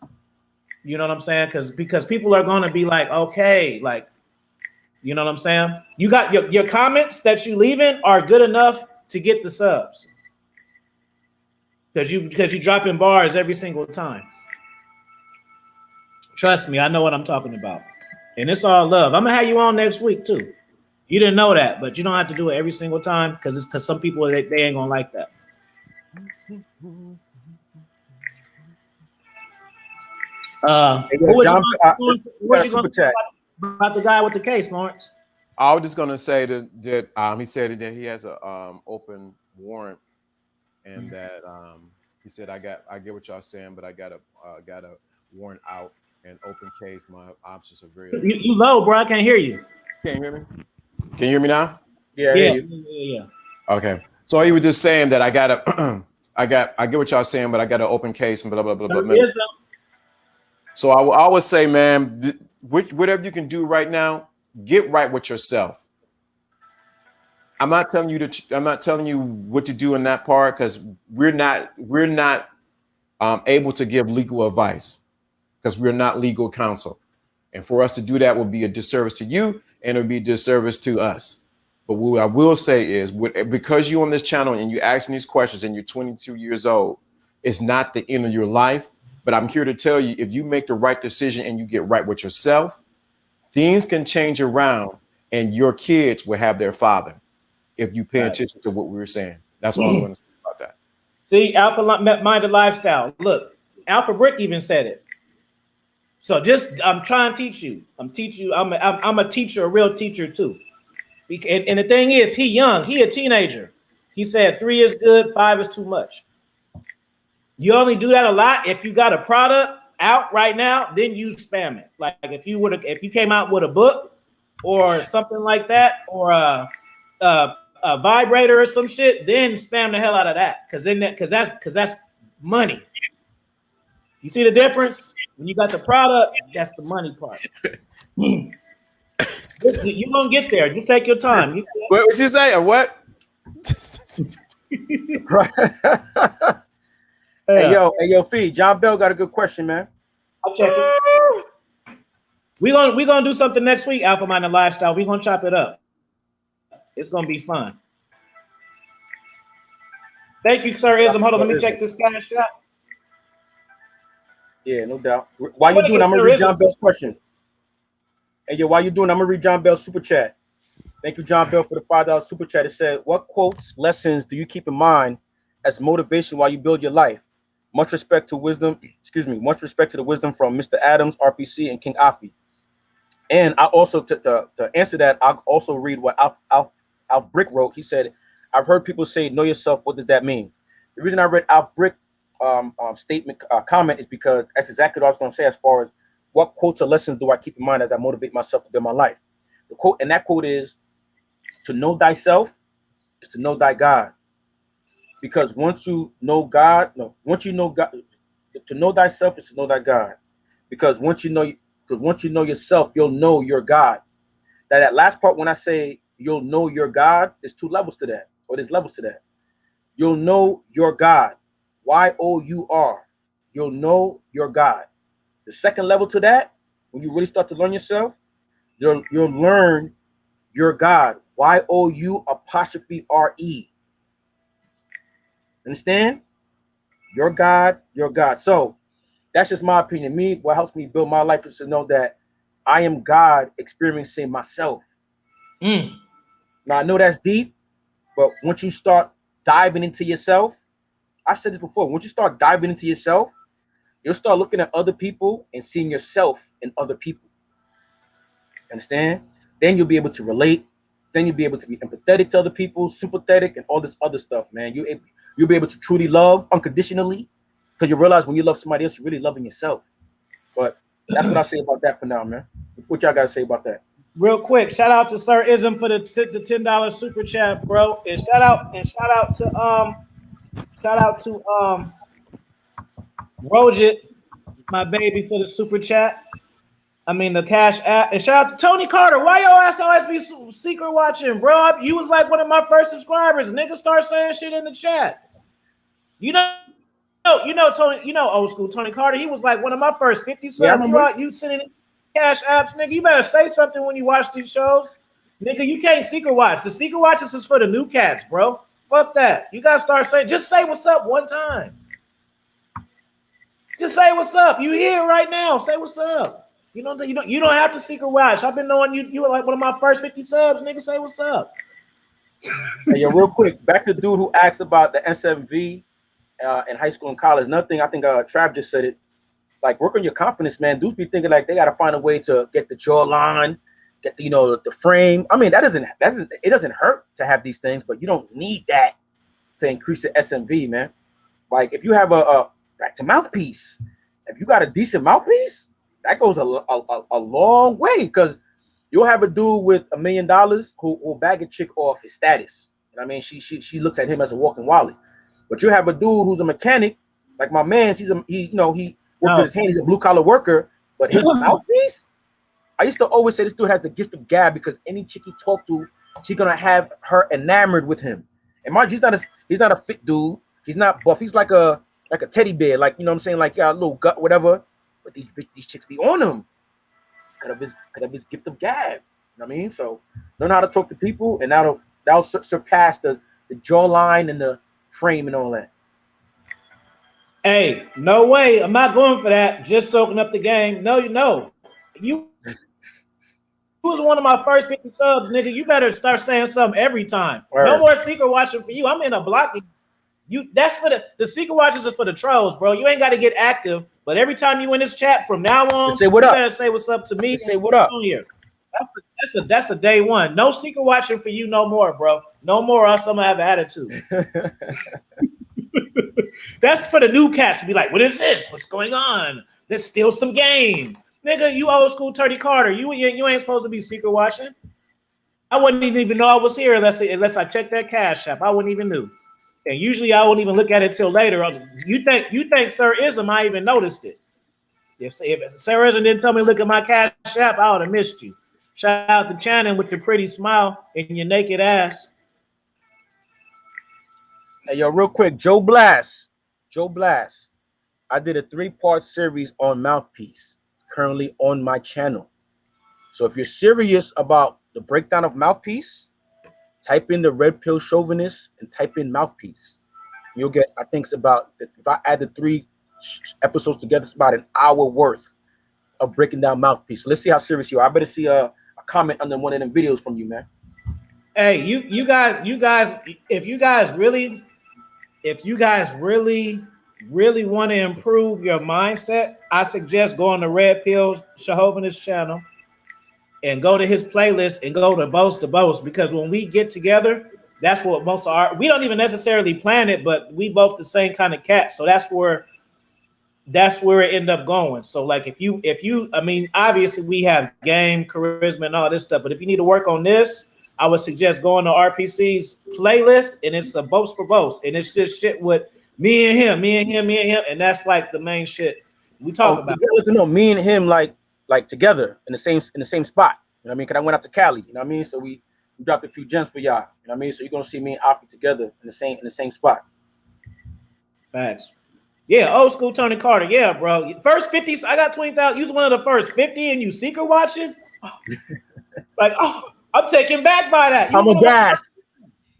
You know what I'm saying? Because people are gonna be like, okay, like, you know what I'm saying? You got your comments that you leaving are good enough to get the subs. Because you dropping bars every single time. Trust me, I know what I'm talking about. And it's all love. I'm gonna have you on next week too. You didn't know that, but you don't have to do it every single time because some people they ain't gonna like that. What John, you gonna say about the guy with the case, Lawrence? I was just gonna say that he said that he has a open warrant, and that he said I get what y'all saying, but I got a warrant out and open case. My options are very limited. You low, bro. I can't hear you. Can you hear me? Can you hear me now? Yeah. Okay. So he was just saying that I get what y'all saying, but I got an open case and blah blah blah blah. So I would say, man, whatever you can do right now, get right with yourself. I'm not telling you what to do in that part, because we're not able to give legal advice, because we're not legal counsel, and for us to do that would be a disservice to you, and it would be a disservice to us. But what I will say is, because you're on this channel and you're asking these questions and you're 22 years old, it's not the end of your life. But I'm here to tell you, if you make the right decision and you get right with yourself, things can change around, and your kids will have their father if you pay attention to what we were saying. That's all I'm going to say about that. See, Alpha Minded Lifestyle. Look, Alpha Brick even said it. So just I'm trying to teach you. I'm a teacher, a real teacher too. And the thing is, he young, he a teenager. He said 3 is good, 5 is too much. You only do that a lot if you got a product out right now, then you spam it. Like if you came out with a book or something like that, or a vibrator or some shit, then spam the hell out of that. Because that's money. You see the difference? When you got the product, that's the money part. You're gonna get there. Just take your time. What you say or what? Right. Hey yo, Fee. John Bell got a good question, man. I'll check it. We're gonna do something next week, Alpha Minded Lifestyle. We're gonna chop it up. It's gonna be fun. Thank you, Sir Ism. Hold on, let me check this cash out. Yeah, no doubt. While you doing, I'm gonna read John Bell's question. Hey yo, while you doing, I'm gonna read John Bell's super chat. Thank you, John Bell, for the $5 super chat. It said, "What quotes, lessons do you keep in mind as motivation while you build your life? Much respect to wisdom. Much respect to the wisdom from Mr. Adams, RPC, and King Afi." And I also to answer that, I'll also read what Alf Brick wrote. He said, "I've heard people say, 'Know yourself.' What does that mean?" The reason I read Alf Brick statement comment is because that's exactly what I was going to say as far as what quotes or lessons do I keep in mind as I motivate myself to build my life. The quote, and that quote is, "To know thyself is to know thy God." Because once you know God, to know thyself is to know thy God. Because once you know yourself, you'll know your God. That last part, when I say you'll know your God, there's 2 levels to that, or there's levels to that. You'll know your God, YOUR. You'll know your God. The second level to that, when you really start to learn yourself, you'll learn your God, YOU''RE. Understand? Your God, your God. So that's just my opinion. What helps me build my life is to know that I am God experiencing myself. Now I know that's deep, but once you start diving into yourself, I've said this before, once you start diving into yourself, you'll start looking at other people and seeing yourself in other people. Understand? Then you'll be able to relate. Then you'll be able to be empathetic to other people, sympathetic, and all this other stuff, man. You'll be able to truly love unconditionally, because you realize when you love somebody else, you're really loving yourself. But that's what I say about that for now, man. What y'all got to say about that? Real quick, shout out to Sir Ism for the $10 super chat, bro. And shout out to Rojit, my baby, for the super chat. I mean the cash app. And shout out to Tony Carter. Why your ass always be secret watching, bro? You was like one of my first subscribers. Niggas start saying shit in the chat. You know Tony, old school Tony Carter. He was like one of my first 50 subs. You sending cash apps, nigga. You better say something when you watch these shows. Nigga, you can't secret watch. The secret watches is for the new cats, bro. Fuck that. You gotta start saying, just say what's up one time. Just say what's up. You here right now. Say what's up. You don't have to secret watch. I've been knowing you. You were like one of my first 50 subs, nigga. Say what's up. Hey, yo, real quick, back to the dude who asked about the S7V in high school and college. Another thing, I think Trav just said it. Like, work on your confidence, man. Dudes be thinking like they gotta find a way to get the jawline, get the frame. I mean, it doesn't hurt to have these things, but you don't need that to increase the SMV, man. Like, if you have a back to mouthpiece, if you got a decent mouthpiece, that goes a long way, because you'll have a dude with $1 million who will bag a chick off his status. I mean, she looks at him as a walking wallet. But you have a dude who's a mechanic, like my man. He works with his hand. He's a blue collar worker, but his mouthpiece. I used to always say this dude has the gift of gab, because any chick he talk to, she's gonna have her enamored with him. And mind you, he's not a fit dude. He's not buff. He's like a teddy bear, like, you know what I'm saying, like, yeah, a little gut, whatever. But these chicks be on him. Could have his gift of gab. You know what I mean? So learn how to talk to people, and that'll surpass the jawline and the frame and all that. Hey, no way. I'm not going for that. Just soaking up the game. No, you was one of my first 50 subs, nigga. You better start saying something every time. Right. No more secret watching for you. I'm in a blocking. That's for the secret watches are for the trolls, bro. You ain't got to get active. But every time you in this chat from now on, say what you up. better say what's up to me. Say what up. On here. That's a day one. No secret watching for you no more, bro. No more, else I'm gonna have an attitude. That's for the new cats to be like, what is this? What's going on? Let's steal some game. Nigga, you old school Turdy Carter. You ain't supposed to be secret watching. I wouldn't even know I was here unless I checked that cash app. I wouldn't even knew. And usually I wouldn't even look at it till later. You think Sir Ism, I even noticed it. If Sir Ism didn't tell me to look at my cash app, I would have missed you. Shout out to Channing with your pretty smile and your naked ass. Hey, yo, real quick, Joe Blast. I did a 3-part series on Mouthpiece. It's currently on my channel. So if you're serious about the breakdown of Mouthpiece, type in the Red Pill Chauvinist and type in Mouthpiece. You'll get, I think it's about, if I add the 3 episodes together, it's about an hour worth of breaking down Mouthpiece. So let's see how serious you are. I better see a comment under one of them videos from you, man. Hey, you guys, if you guys really want to improve your mindset, I suggest going to Red Pill Chauvinist channel and go to his playlist and go to Boast to Boast, because when we get together, that's what most of our, we don't even necessarily plan it, but we both the same kind of cat. So that's where it end up going. So like if you, I mean, obviously we have game, charisma, and all this stuff, but if you need to work on this, I would suggest going to RPC's playlist, and it's a Boast for Boast, and it's just shit with me and him, and that's like the main shit we talk about. You to know me and him like together in the same spot. You know what I mean? Because I went out to Cali. You know what I mean? So we dropped a few gems for y'all. You know what I mean? So you're gonna see me and Alfie together in the same spot. Facts. Yeah, old school Tony Carter. Yeah, bro. First 50, I got 20,000. You was one of the first 50, and you secret watching. Like, oh, I'm taken back by that. I'm aghast.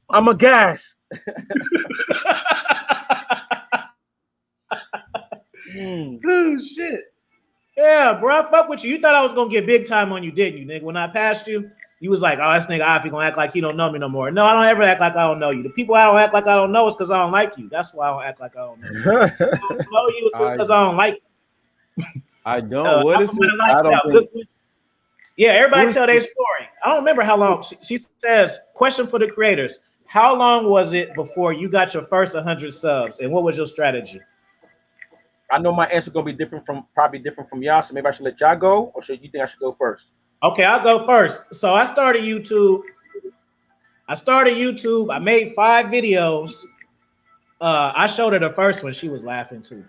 Oh shit. Yeah, bro. I fuck with you. You thought I was gonna get big time on you, didn't you, nigga? When I passed you, you was like, oh, this nigga Alfie gonna act like he don't know me no more. No, I don't ever act like I don't know you. The people I don't act like I don't know is because I don't like you. That's why I don't act like I don't know you. I don't know you because I don't like you. I don't. What is this? I don't think. Yeah, everybody tell their story. I don't remember how long. She says, question for the creators. How long was it before you got your first 100 subs? And what was your strategy? I know my answer gonna be probably different from y'all, so maybe I should let y'all go, or should you think I should go first? Okay, I'll go first. So I started YouTube. I made 5 videos. I showed her the first one. She was laughing too.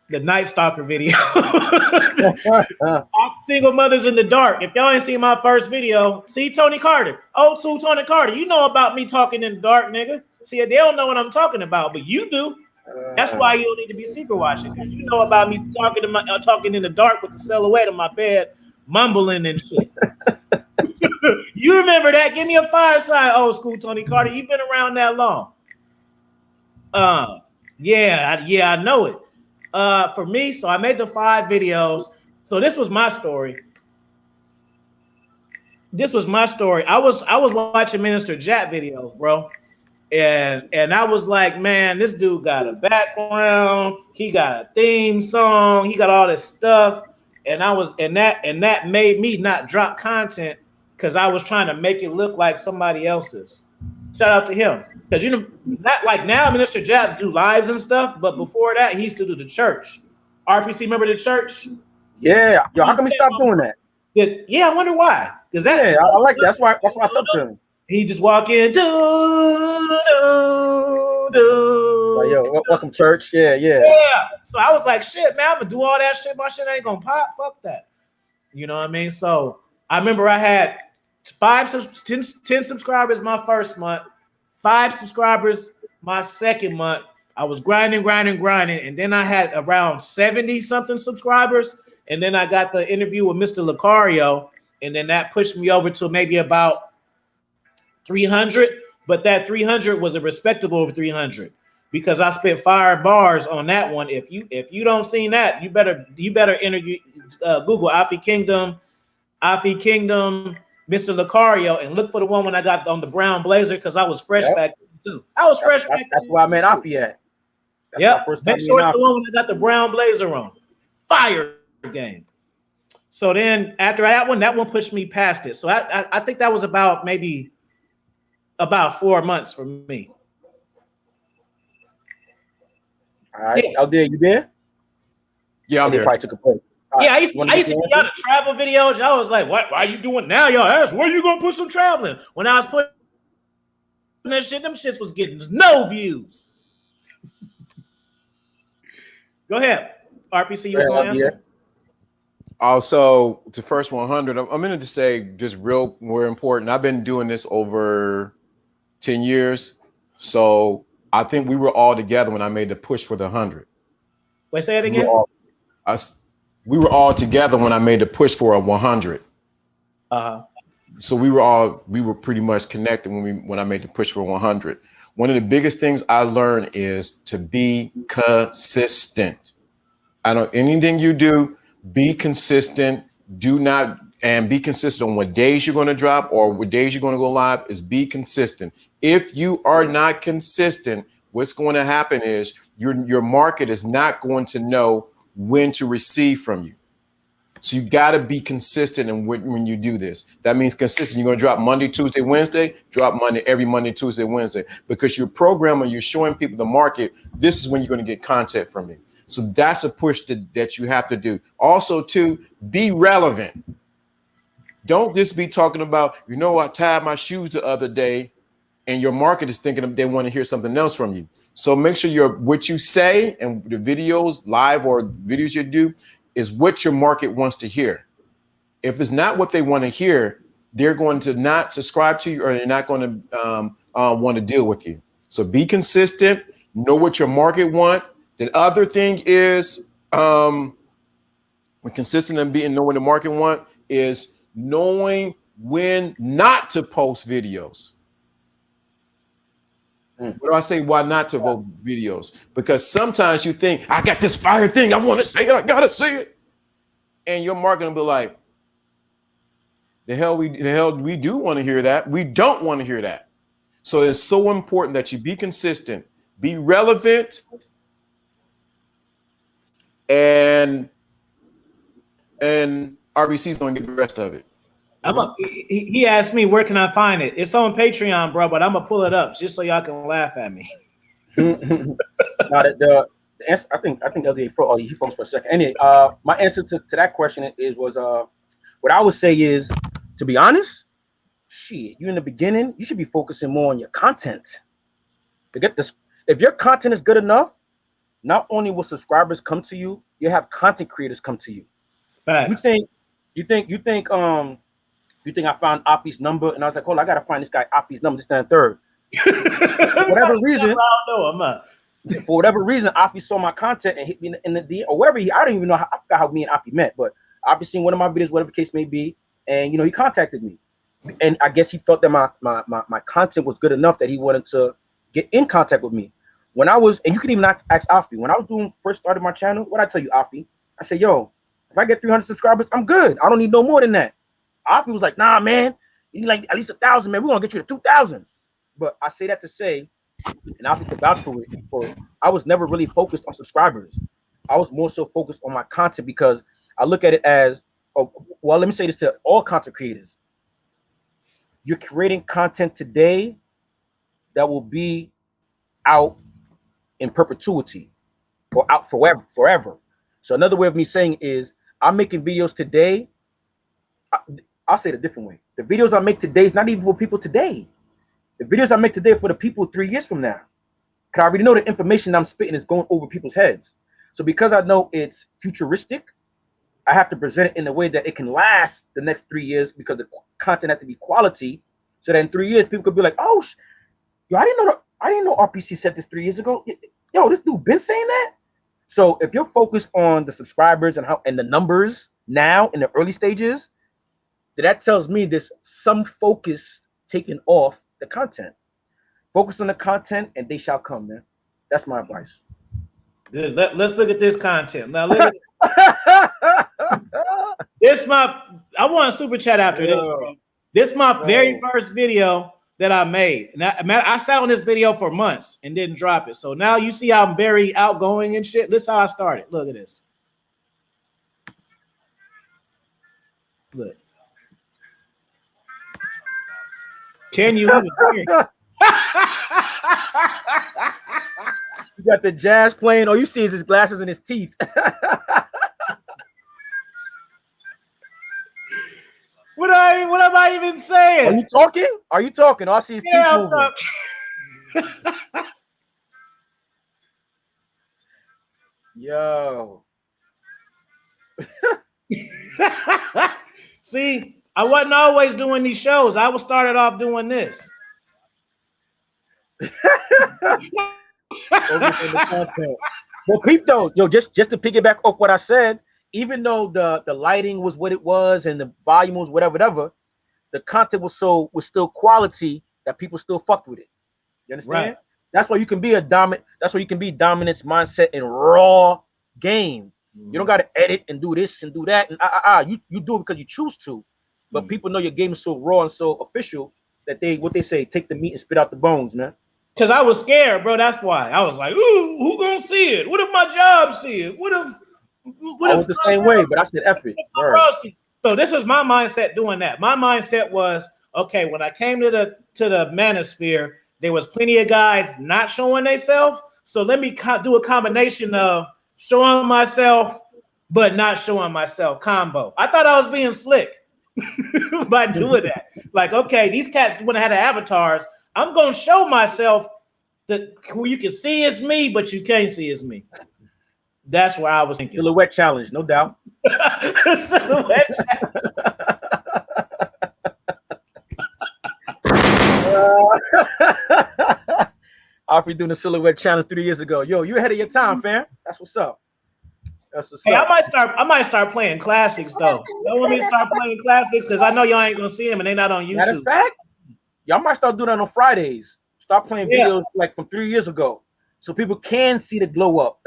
The Night Stalker video. Single mothers in the dark. If y'all ain't seen my first video, see Tony Carter, old school Tony Carter. You know about me talking in the dark, nigga. See, they don't know what I'm talking about, but you do. That's why you don't need to be secret watching, because you know about me talking in the dark with the silhouette of my bed, mumbling and shit. You remember that? Give me a fire sign, old school Tony Carter. You've been around that long. Yeah, I know it. For me, so I made the 5 videos. So this was my story. I was watching Minister Jack videos, bro. And I was like, man, this dude got a background, he got a theme song, he got all this stuff. And that made me not drop content because I was trying to make it look like somebody else's. Shout out to him. Because you know, not like now Minister Jack do lives and stuff, but before that, he used to do the church. RPC, remember the church? Yeah. Yo, how come he stopped doing that? Yeah, I wonder why. Because that I like that. That's why I subbed to him. He just walk in, like, yo, welcome church. Yeah. So I was like, shit, man, I'm gonna do all that shit. My shit ain't gonna pop. Fuck that. You know what I mean? So I remember I had 10 subscribers my first month, 5 subscribers my second month. I was grinding, and then I had around 70 something subscribers, and then I got the interview with Mr. Lucario, and then that pushed me over to maybe about 300, but that 300 was a respectable 300 because I spent 5 bars on that one. If you don't seen that, you better interview Google Alfie Kingdom, Mr. Lucario, and look for the one when I got on the brown blazer because I was fresh back then too. I was fresh back then. That's why I met Alfie at. Yeah, make sure it's the one when I got the brown blazer on. fire game. So then after that one pushed me past it. So I think that was about maybe about 4 months for me. All right, out there, you there? Yeah, I'm They here. probably took a break. Yeah, I used to see y'all the travel videos. Y'all was like, "What? Why are you doing now?" Y'all asked, "Where you gonna put some traveling?" When I was putting that shit, them shits was getting no views. Go ahead, RPC. You want to answer? Also, to first 100, I'm going to say just real more important. I've been doing this over 10 years. So I think we were all together when I made the push for the 100. Wait, say it again. We were all together when I made the push for a 100. So we were pretty much connected when I made the push for 100. One of the biggest things I learned is to be consistent. Anything you do, be consistent. Be consistent on what days you're going to drop or what days you're going to go live. Is be consistent. If you are not consistent, what's going to happen is your market is not going to know when to receive from you. So you got to be consistent when you do this. That means consistent. You're going to drop Monday, Tuesday, Wednesday, drop every Monday, Tuesday, Wednesday, because your programmer, you're showing people the market. This is when you're going to get content from me. So that's a push that you have to do. Also, to be relevant. Don't just be talking about, I tied my shoes the other day, and your market is thinking they want to hear something else from you. So make sure what you say and the videos, live or videos you do, is what your market wants to hear. If it's not what they want to hear, they're going to not subscribe to you, or they're not going to want to deal with you. So be consistent. Know what your market want. The other thing is, when consistent and knowing the market want is knowing when not to post videos. What do I say? Why not to vote videos? Because sometimes you think, I got this fire thing, I want to say it, I gotta say it, and your market will be like, the hell we do want to hear that. We don't want to hear that. So it's so important that you be consistent, be relevant, and RBC's going to get the rest of it. He asked me, where can I find it? It's on Patreon, bro, but I'm going to pull it up just so y'all can laugh at me. Now, the answer, I think he focused for a second. Anyway, my answer to that question was what I would say is, to be honest, shit, you in the beginning, you should be focusing more on your content. To get this, if your content is good enough, not only will subscribers come to you, you have content creators come to you. Right. You think I found Afi's number and I was like, hold on, I gotta find this guy Afi's number, this, that, and third. For whatever reason, for whatever reason, Afi saw my content and hit me in the DM or whatever. I don't even know I forgot how me and Afi met, but Afi seen one of my videos, whatever the case may be, and he contacted me. And I guess he felt that my content was good enough that he wanted to get in contact with me. When I was, and you can even ask Afi, when I was first started my channel, what I tell you, Afi? I said, yo, if I get 300 subscribers, I'm good. I don't need no more than that. Afi was like, nah, man, you need like at least 1,000, man. We're gonna get you to 2,000. But I say that to say, and Afi could vouch for it, I was never really focused on subscribers. I was more so focused on my content because I look at it as, well, let me say this to all content creators. You're creating content today that will be out in perpetuity or out forever. So another way of me saying is, I'm making videos today. I'll say it a different way. The videos I make today is not even for people today. The videos I make today are for the people 3 years from now. Because I already know the information I'm spitting is going over people's heads. So because I know it's futuristic, I have to present it in a way that it can last the next 3 years, because the content has to be quality. So that in 3 years, people could be like, oh, yo, I didn't know RPC said this 3 years ago. Yo, this dude been saying that? So if you're focused on the subscribers and the numbers now in the early stages, that tells me there's some focus taken off the content. Focus on the content and they shall come, man. That's my advice. Good. Let's look at this content. Now look at I want a super chat after this, bro. This is my very first video that I made. And I sat on this video for months and didn't drop it. So now you see I'm very outgoing and shit. This is how I started. Look at this. Look. Can you even hear? You got the jazz playing. All you see is his glasses and his teeth. What am I even saying? Are you talking? Are you talking? All I see his teeth I'm moving. Yo. See, I wasn't always doing these shows. I was started off doing this. Well, peep though, yo, just to piggyback off what I said, even though the lighting was what it was and the volume was whatever, the content was still quality that people still fucked with it. You understand? Right. That's why you can be a dominant. That's why you can be dominance mindset in raw game. You don't got to edit and do this and do that and you do it because you choose to, but people know your game is so raw and so official that they say take the meat and spit out the bones, man. Because I was scared, bro. That's why I was like, "Ooh, who gonna see it? What if my job see it? What if?" I was the same way, but I said F it. So this is my mindset doing that. My mindset was, okay, when I came to the manosphere, there was plenty of guys not showing themselves. So let me do a combination of showing myself, but not showing myself combo. I thought I was being slick by doing that. Like, okay, these cats wouldn't have had avatars. I'm going to show myself that who you can see is me, but you can't see is me. That's where I was thinking. Silhouette challenge, no doubt. Silhouette I'll be doing the silhouette challenge 3 years ago. Yo, you ahead of your time, fam. That's what's up. That's what's up. I might start playing classics though. Y'all want me to start playing classics? Because I know y'all ain't gonna see them and they're not on YouTube. Matter of fact, y'all might start doing that on Fridays. Start playing videos like from 3 years ago, so people can see the glow up.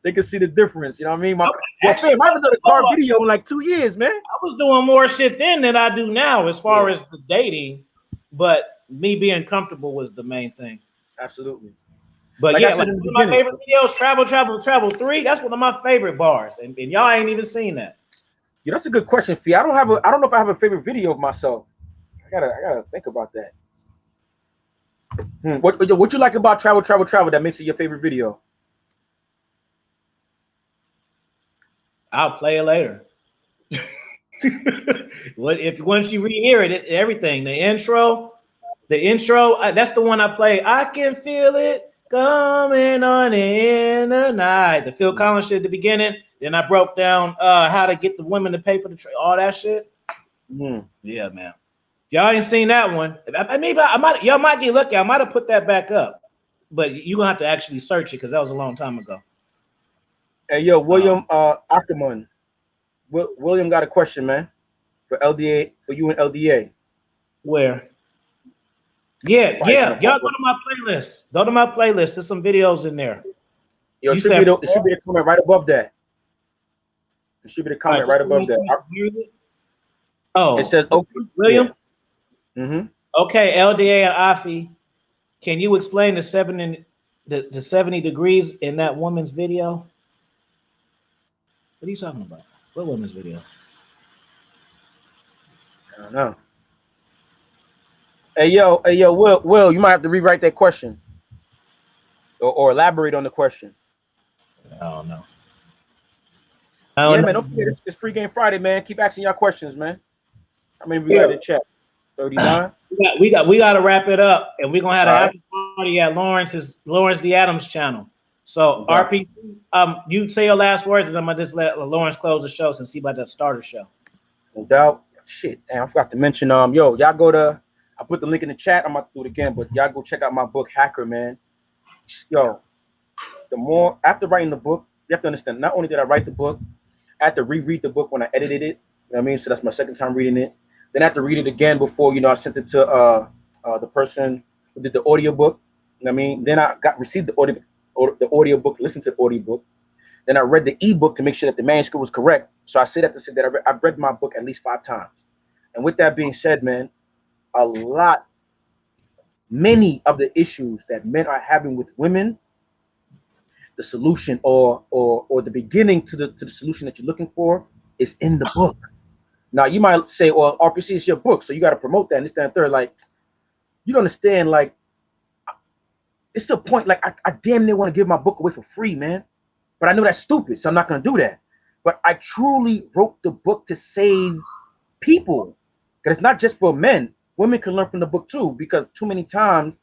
They can see the difference. You know what I mean? I haven't done a car video in like 2 years, man. I was doing more shit then than I do now as far as the dating, but me being comfortable was the main thing. Absolutely. But like one of my favorite videos, Travel 3. That's one of my favorite bars, and y'all ain't even seen that. Yeah, that's a good question, Fee. I don't know if I have a favorite video of myself. I gotta think about that. What you like about Travel that makes it your favorite video? I'll play it later. Once you rehear it, everything, the intro, that's the one I play. I can feel it coming on in the night. The Phil Collins shit at the beginning. Then I broke down how to get the women to pay for the all that shit. Yeah, man. Y'all ain't seen that one. Y'all might get lucky. I might have put that back up, but you're gonna have to actually search it because that was a long time ago. Hey, yo, William Ackerman. William got a question, man, for LDA, for you and LDA. Where? Yeah. Y'all go to my playlist. Go to my playlist. There's some videos in there. Yo, it should be the comment right above that. It should be the comment right above that. Oh, it says, okay, William. Yeah. Okay, LDA and Afi, can you explain the 70 degrees in that woman's video? What are you talking about? What woman's video? I don't know. Hey yo, Will, you might have to rewrite that question or elaborate on the question. I don't know. Yeah, man, don't forget it's Free Game Friday, man. Keep asking y'all questions, man. I mean, we got in chat. 39. We got to wrap it up, and we're gonna have an after party at Lawrence D. Adams channel. So RP, you say your last words, and I'm gonna just let Lawrence close the show since he about to start the show. No doubt. Shit, damn, I forgot to mention. Y'all go to. I put the link in the chat. I'm about to do it again, but y'all go check out my book, Hacker, man. Yo, the more after writing the book, you have to understand. Not only did I write the book, I had to reread the book when I edited it. You know what I mean? So that's my second time reading it. Then I have to read it again before I sent it to the person who did the audiobook. You know what I mean? Then I received the audiobook, listened to the audiobook. Then I read the ebook to make sure that the manuscript was correct. So I say that to say that I've read my book at least 5 times. And with that being said, man, many of the issues that men are having with women, the solution or the beginning to the solution that you're looking for is in the book. Now you might say, well, RPC is your book, so you got to promote that and this, that, and third. Like, you don't understand, like, it's a point, like, I damn near want to give my book away for free, man. But I know that's stupid, so I'm not going to do that. But I truly wrote the book to save people. Because it's not just for men. Women can learn from the book too, because too many times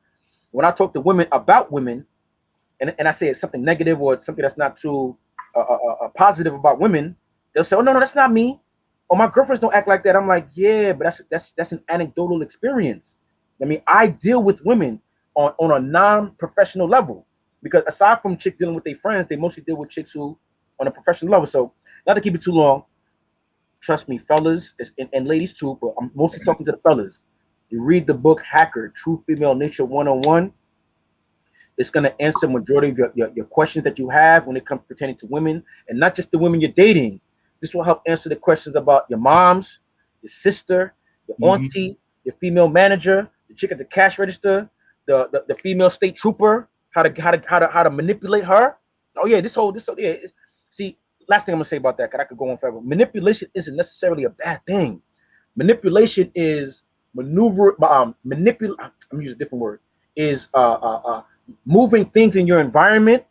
when I talk to women about women, and I say it's something negative or it's something that's not too positive about women, they'll say, oh, no, that's not me. Or my girlfriends don't act like that. I'm like, yeah, but that's an anecdotal experience. I mean, I deal with women on a non-professional level, because aside from chicks dealing with their friends, they mostly deal with chicks who on a professional level. So not to keep it too long, trust me, fellas and ladies too, but I'm mostly talking to the fellas. You read the book Hacker, True Female Nature 101. It's going to answer majority of your questions that you have when it comes pertaining to women, and not just the women you're dating. This will help answer the questions about your moms, your sister, your auntie, your female manager, the chick at the cash register, the female state trooper, how to manipulate her. Oh yeah, this whole yeah. See, last thing I'm gonna say about that, because I could go on forever. Manipulation isn't necessarily a bad thing. Manipulation is maneuver. I'm using a different word. Is moving things in your environment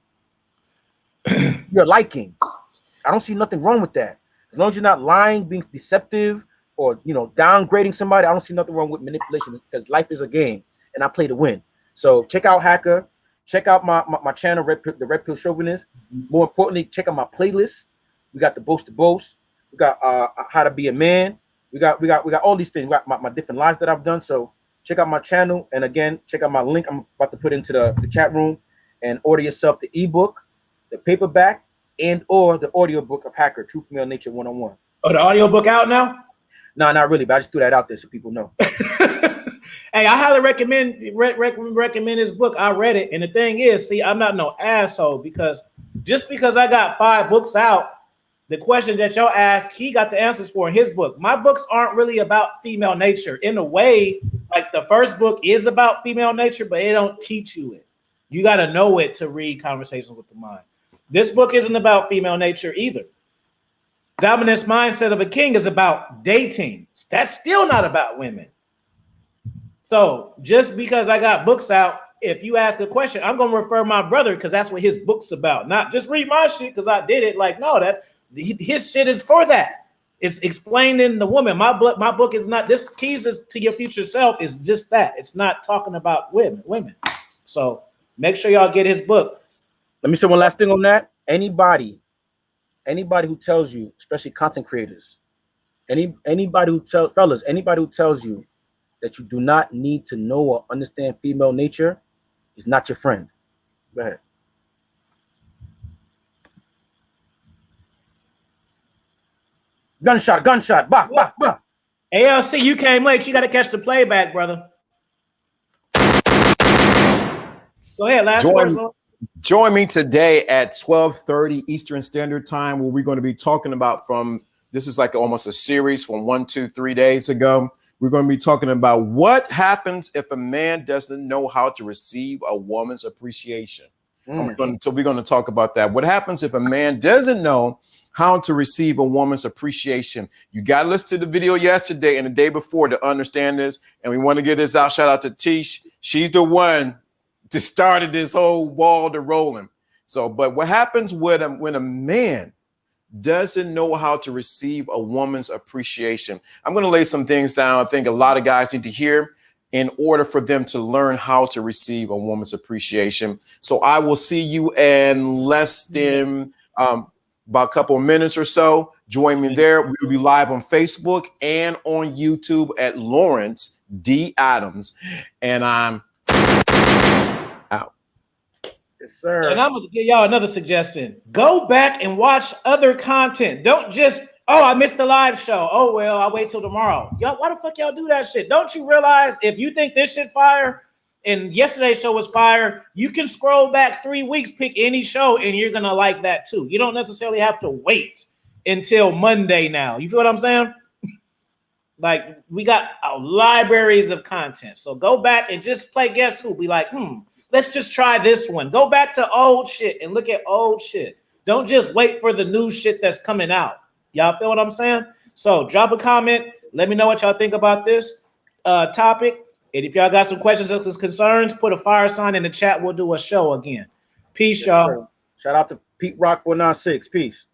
you're liking. I don't see nothing wrong with that. As long as you're not lying, being deceptive, or downgrading somebody, I don't see nothing wrong with manipulation, because life is a game and I play to win. So check out Hacker, check out my channel, the Red Pill Chauvinist. More importantly, check out my playlist. We got the Boast to Boast, we got How to Be a Man, we got all these things. We got my different lives that I've done. So check out my channel, and again, check out my link I'm about to put into the chat room, and order yourself the ebook, the paperback, and or the audiobook of Hacker, True Female Nature 101. Oh, the audiobook out now? No, not really, but I just threw that out there so people know. Hey, I highly recommend his book. I read it, and the thing is, see, I'm not no asshole, because just because I got 5 books out, the questions that y'all ask, he got the answers for in his book. My books aren't really about female nature. In a way, like the first book is about female nature, but it don't teach you it. You got to know it to read Conversations with the Mind. This book isn't about female nature either. Dominance Mindset of a King is about dating. That's still not about women. So just because I got books out, if you ask a question, I'm going to refer my brother, because that's what his book's about. Not just read my shit because I did it. Like, no, his shit is for that. It's explaining the woman. My book is not, this Keys to Your Future Self is just that. It's not talking about women. So make sure y'all get his book. Let me say one last thing on that. Anybody who tells you, especially content creators, anybody who tells you that you do not need to know or understand female nature is not your friend. Go ahead. Gunshot. Bah. ALC, you came late. You got to catch the playback, brother. Go ahead, last words, Lord. Join me today at 12:30 Eastern Standard Time, where we're going to be talking about this is like almost a series from 1, 2, 3 days ago. We're going to be talking about what happens if a man doesn't know how to receive a woman's appreciation. So we're going to talk about that. What happens if a man doesn't know how to receive a woman's appreciation? You got to listen to the video yesterday and the day before to understand this. And we want to give this out. Shout out to Tish. She's the one that started this whole ball to rolling. So, but what happens when a man doesn't know how to receive a woman's appreciation? I'm going to lay some things down I think a lot of guys need to hear in order for them to learn how to receive a woman's appreciation. So I will see you in less than about a couple of minutes or so. Join me there. We'll be live on Facebook and on YouTube at Lawrence D. Adams. And I'm out. Yes, sir. And I'm going to give y'all another suggestion. Go back and watch other content. Don't just, I missed the live show. Oh, well, I'll wait till tomorrow. Y'all, why the fuck y'all do that shit? Don't you realize if you think this shit fire and yesterday's show was fire, you can scroll back 3 weeks, pick any show, and you're going to like that too. You don't necessarily have to wait until Monday now. You feel what I'm saying? Like, we got libraries of content. So go back and just play Guess Who. Be like, let's just try this one. Go back to old shit and look at old shit. Don't just wait for the new shit that's coming out. Y'all feel what I'm saying? So drop a comment. Let me know what y'all think about this topic. And if y'all got some questions or concerns, put a fire sign in the chat. We'll do a show again. Peace, y'all. Shout out to Pete Rock 496. Peace.